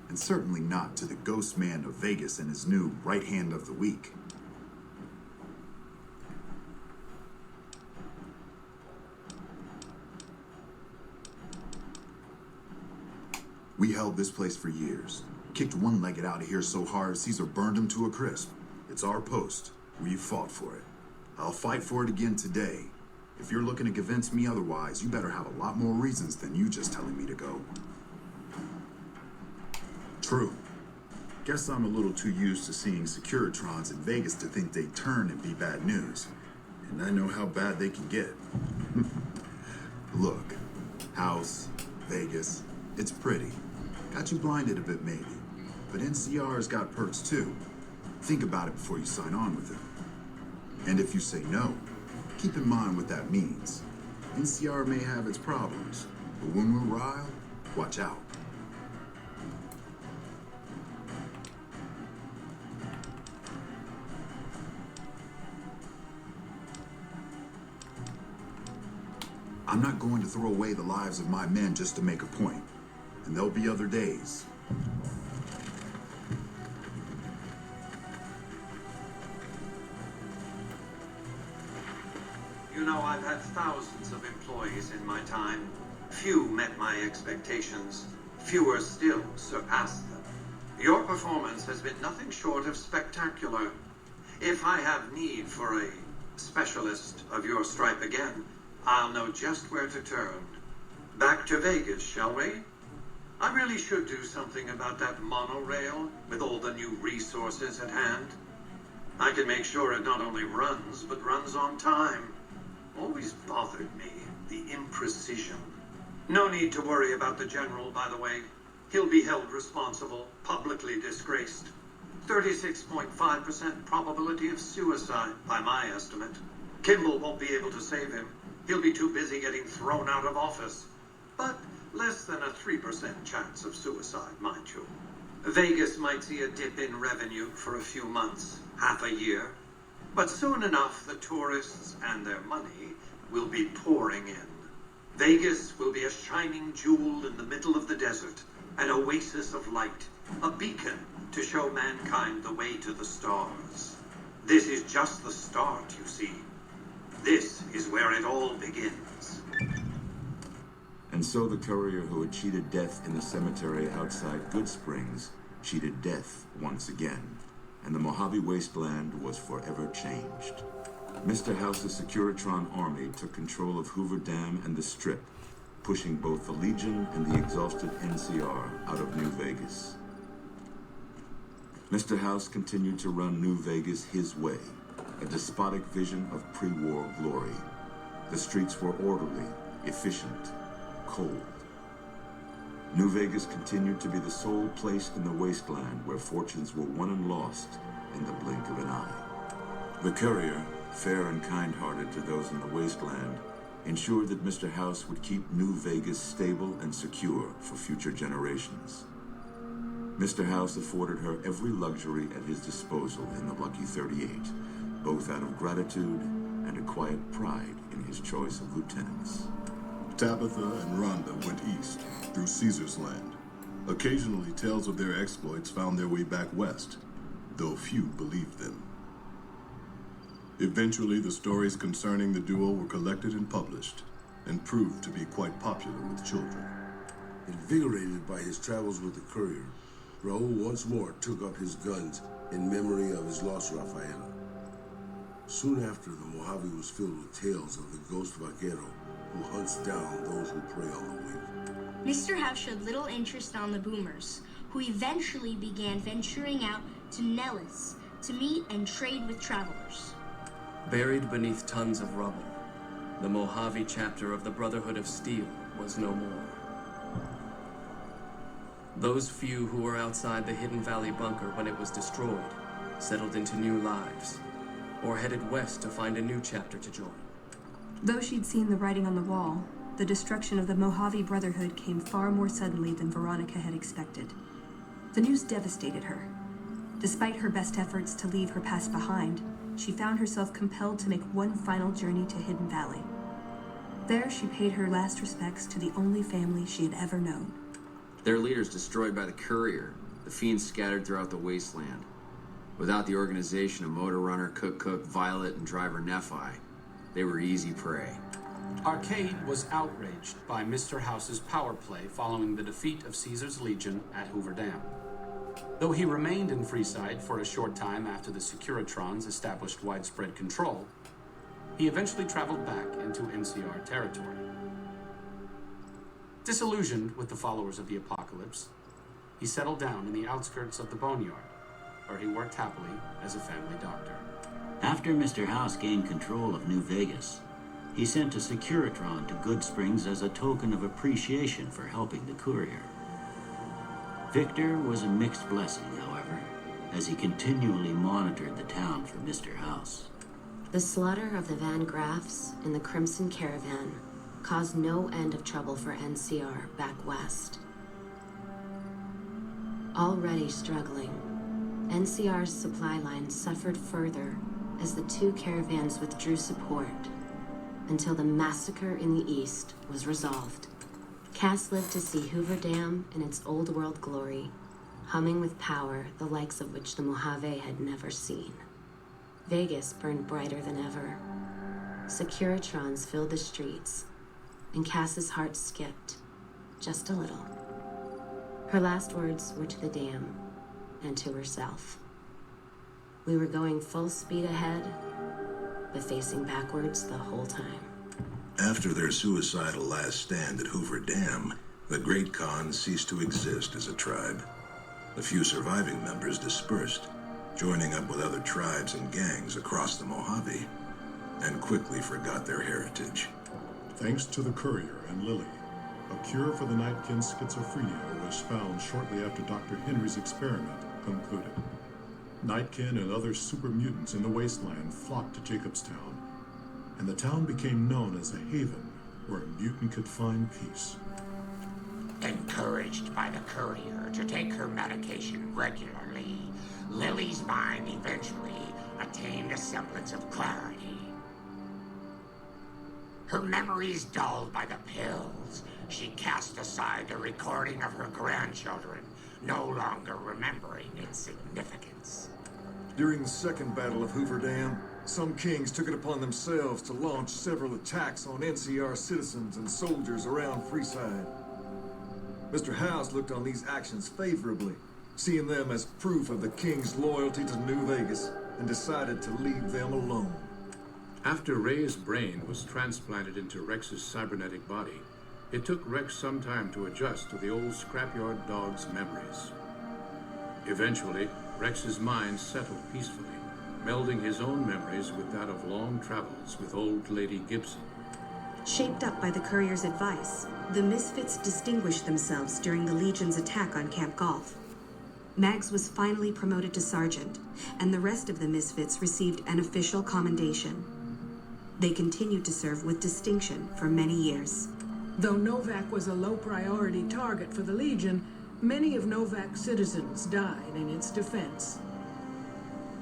and certainly not to the ghost man of Vegas and his new right hand of the week. We held this place for years. Kicked one-legged out of here so hard Caesar burned him to a crisp. It's our post. We fought for it. I'll fight for it again today. If you're looking to convince me otherwise, you better have a lot more reasons than you just telling me to go. True. Guess I'm a little too used to seeing Securitrons in Vegas to think they turn and be bad news. And I know how bad they can get. Look, house, Vegas, it's pretty. Got you blinded a bit maybe. But NCR's got perks too. Think about it before you sign on with it. And if you say no, keep in mind what that means. NCR may have its problems, but when we're riled, watch out. I'm not going to throw away the lives of my men just to make a point. And there'll be other days. You know, I've had thousands of employees in my time. Few met my expectations. Fewer still surpassed them. Your performance has been nothing short of spectacular. If I have need for a specialist of your stripe again, I'll know just where to turn. Back to Vegas, shall we? I really should do something about that monorail with all the new resources at hand. I can make sure it not only runs, but runs on time. Always bothered me, the imprecision. No need to worry about the general, by the way. He'll be held responsible, publicly disgraced. 36.5% probability of suicide, by my estimate. Kimball won't be able to save him. He'll be too busy getting thrown out of office. But less than a 3% chance of suicide, mind you. Vegas might see a dip in revenue for a few months, half a year. But soon enough, the tourists and their money will be pouring in. Vegas will be a shining jewel in the middle of the desert, an oasis of light, a beacon to show mankind the way to the stars. This is just the start, you see. This is where it all begins. And so the courier who had cheated death in the cemetery outside Good Springs cheated death once again, and the Mojave wasteland was forever changed. Mr. House's Securitron army took control of Hoover Dam and the Strip, pushing both the Legion and the exhausted NCR out of New Vegas. Mr. House continued to run New Vegas his way, a despotic vision of pre-war glory. The streets were orderly, efficient, cold. New Vegas continued to be the sole place in the wasteland where fortunes were won and lost in the blink of an eye. The courier, fair and kind-hearted to those in the wasteland, ensured that Mr. House would keep New Vegas stable and secure for future generations. Mr. House afforded her every luxury at his disposal in the Lucky 38, both out of gratitude and a quiet pride in his choice of lieutenants. Tabitha and Rhonda went east, through Caesar's land. Occasionally, tales of their exploits found their way back west, though few believed them. Eventually, the stories concerning the duo were collected and published, and proved to be quite popular with children. Invigorated by his travels with the courier, Raul once more took up his guns in memory of his lost Rafaela. Soon after, the Mojave was filled with tales of the ghost vaquero who hunts down those who prey on the weak. Mr. House showed little interest on the boomers, who eventually began venturing out to Nellis to meet and trade with travelers. Buried beneath tons of rubble, the Mojave chapter of the Brotherhood of Steel was no more. Those few who were outside the Hidden Valley bunker when it was destroyed settled into new lives, or headed west to find a new chapter to join. Though she'd seen the writing on the wall, the destruction of the Mojave Brotherhood came far more suddenly than Veronica had expected. The news devastated her. Despite her best efforts to leave her past behind, she found herself compelled to make one final journey to Hidden Valley. There, she paid her last respects to the only family she had ever known. Their leaders destroyed by the courier, the fiends scattered throughout the wasteland. Without the organization of Motor Runner, Cook, Violet, and driver Nephi, they were easy prey. Arcade was outraged by Mr. House's power play following the defeat of Caesar's Legion at Hoover Dam. Though he remained in Freeside for a short time after the Securitrons established widespread control, he eventually traveled back into NCR territory. Disillusioned with the followers of the apocalypse, he settled down in the outskirts of the Boneyard, where he worked happily as a family doctor. After Mr. House gained control of New Vegas, he sent a Securitron to Good Springs as a token of appreciation for helping the courier. Victor was a mixed blessing, however, as he continually monitored the town for Mr. House. The slaughter of the Van Graffs in the Crimson Caravan caused no end of trouble for NCR back west. Already struggling, NCR's supply line suffered further as the two caravans withdrew support until the massacre in the east was resolved. Cass lived to see Hoover Dam in its old world glory, humming with power the likes of which the Mojave had never seen. Vegas burned brighter than ever. Securitrons filled the streets, and Cass's heart skipped, just a little. Her last words were to the dam and to herself. We were going full speed ahead, but facing backwards the whole time. After their suicidal last stand at Hoover Dam, the Great Khan ceased to exist as a tribe. The few surviving members dispersed, joining up with other tribes and gangs across the Mojave, and quickly forgot their heritage. Thanks to the courier and Lily, a cure for the Nightkin schizophrenia was found shortly after Dr. Henry's experiment concluded. Nightkin and other super mutants in the wasteland flocked to Jacobstown, and the town became known as a haven where a mutant could find peace. Encouraged by the courier to take her medication regularly, Lily's mind eventually attained a semblance of clarity. Her memories dulled by the pills, she cast aside the recording of her grandchildren, no longer remembering its significance. During the Second Battle of Hoover Dam, some kings took it upon themselves to launch several attacks on NCR citizens and soldiers around Freeside. Mr. House looked on these actions favorably, seeing them as proof of the king's loyalty to New Vegas, and decided to leave them alone. After Ray's brain was transplanted into Rex's cybernetic body, it took Rex some time to adjust to the old scrapyard dog's memories. Eventually, Rex's mind settled peacefully, melding his own memories with that of long travels with old Lady Gibson. Shaped up by the courier's advice, the Misfits distinguished themselves during the Legion's attack on Camp Golf. Mags was finally promoted to sergeant, and the rest of the Misfits received an official commendation. They continued to serve with distinction for many years. Though Novak was a low-priority target for the Legion, many of Novak's citizens died in its defense.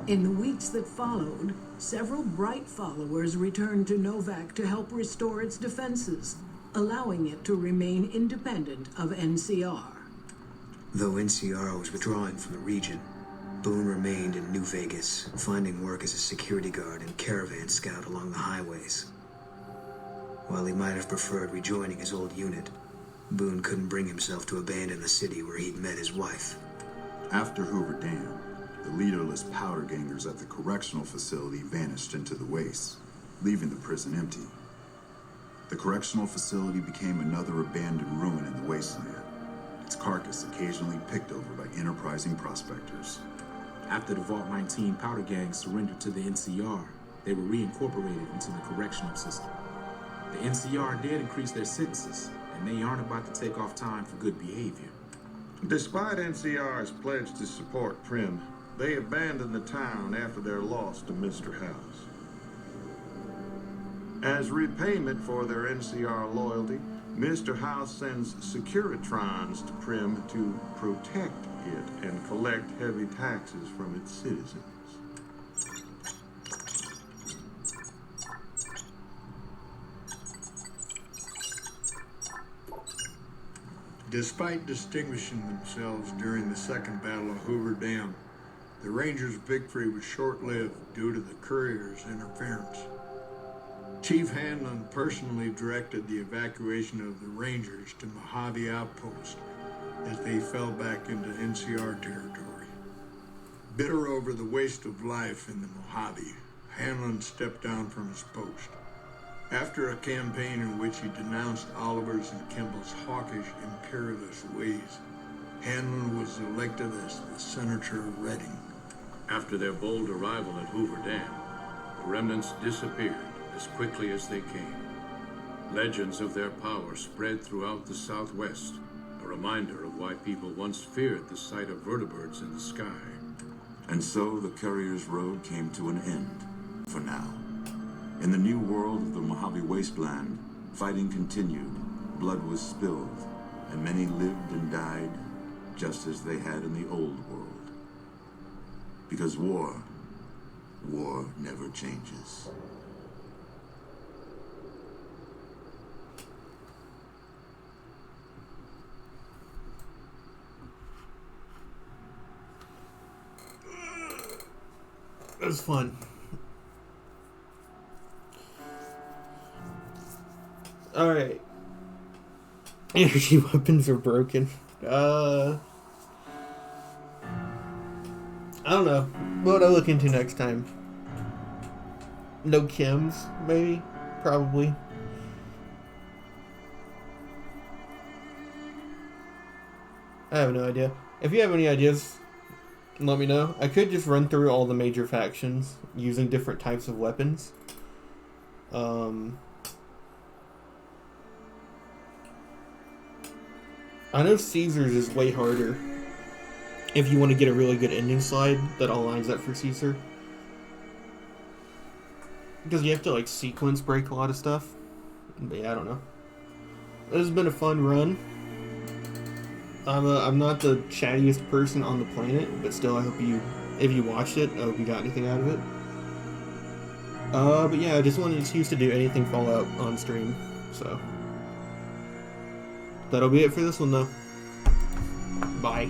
In the weeks that followed, several bright followers returned to Novak to help restore its defenses, allowing it to remain independent of NCR. Though NCR was withdrawing from the region, Boone remained in New Vegas, finding work as a security guard and caravan scout along the highways. While he might have preferred rejoining his old unit, Boone couldn't bring himself to abandon the city where he'd met his wife. After Hoover Dam, the leaderless powder gangers at the correctional facility vanished into the wastes, leaving the prison empty. The correctional facility became another abandoned ruin in the wasteland, its carcass occasionally picked over by enterprising prospectors. After the Vault 19 powder gang surrendered to the NCR, they were reincorporated into the correctional system. The NCR did increase their sentences, and they aren't about to take off time for good behavior. Despite NCR's pledge to support Prim, they abandoned the town after their loss to Mr. House. As repayment for their NCR loyalty, Mr. House sends Securitrons to Prim to protect it and collect heavy taxes from its citizens. Despite distinguishing themselves during the Second Battle of Hoover Dam, the Rangers' victory was short-lived due to the Courier's interference. Chief Hanlon personally directed the evacuation of the Rangers to Mojave Outpost as they fell back into NCR territory. Bitter over the waste of life in the Mojave, Hanlon stepped down from his post. After a campaign in which he denounced Oliver's and Kimball's hawkish, imperialist ways, Hanlon was elected as the Senator of Reading. After their bold arrival at Hoover Dam, the remnants disappeared as quickly as they came. Legends of their power spread throughout the Southwest, a reminder of why people once feared the sight of vertibirds in the sky. And so the Courier's road came to an end, for now. In the new world of the Mojave Wasteland, fighting continued, blood was spilled, and many lived and died just as they had in the old world. Because war never changes. That was fun. Alright. Energy weapons are broken. I don't know. What would I look into next time? No chems, maybe? Probably. I have no idea. If you have any ideas, let me know. I could just run through all the major factions using different types of weapons. I know Caesar's is way harder if you want to get a really good ending slide that all lines up for Caesar. Because you have to, like, sequence break a lot of stuff. But yeah, I don't know. This has been a fun run. I'm not the chattiest person on the planet, but still, I hope if you watched it, I hope you got anything out of it. But yeah, I just wanted an excuse to do anything Fallout on stream, so. That'll be it for this one, though. Bye.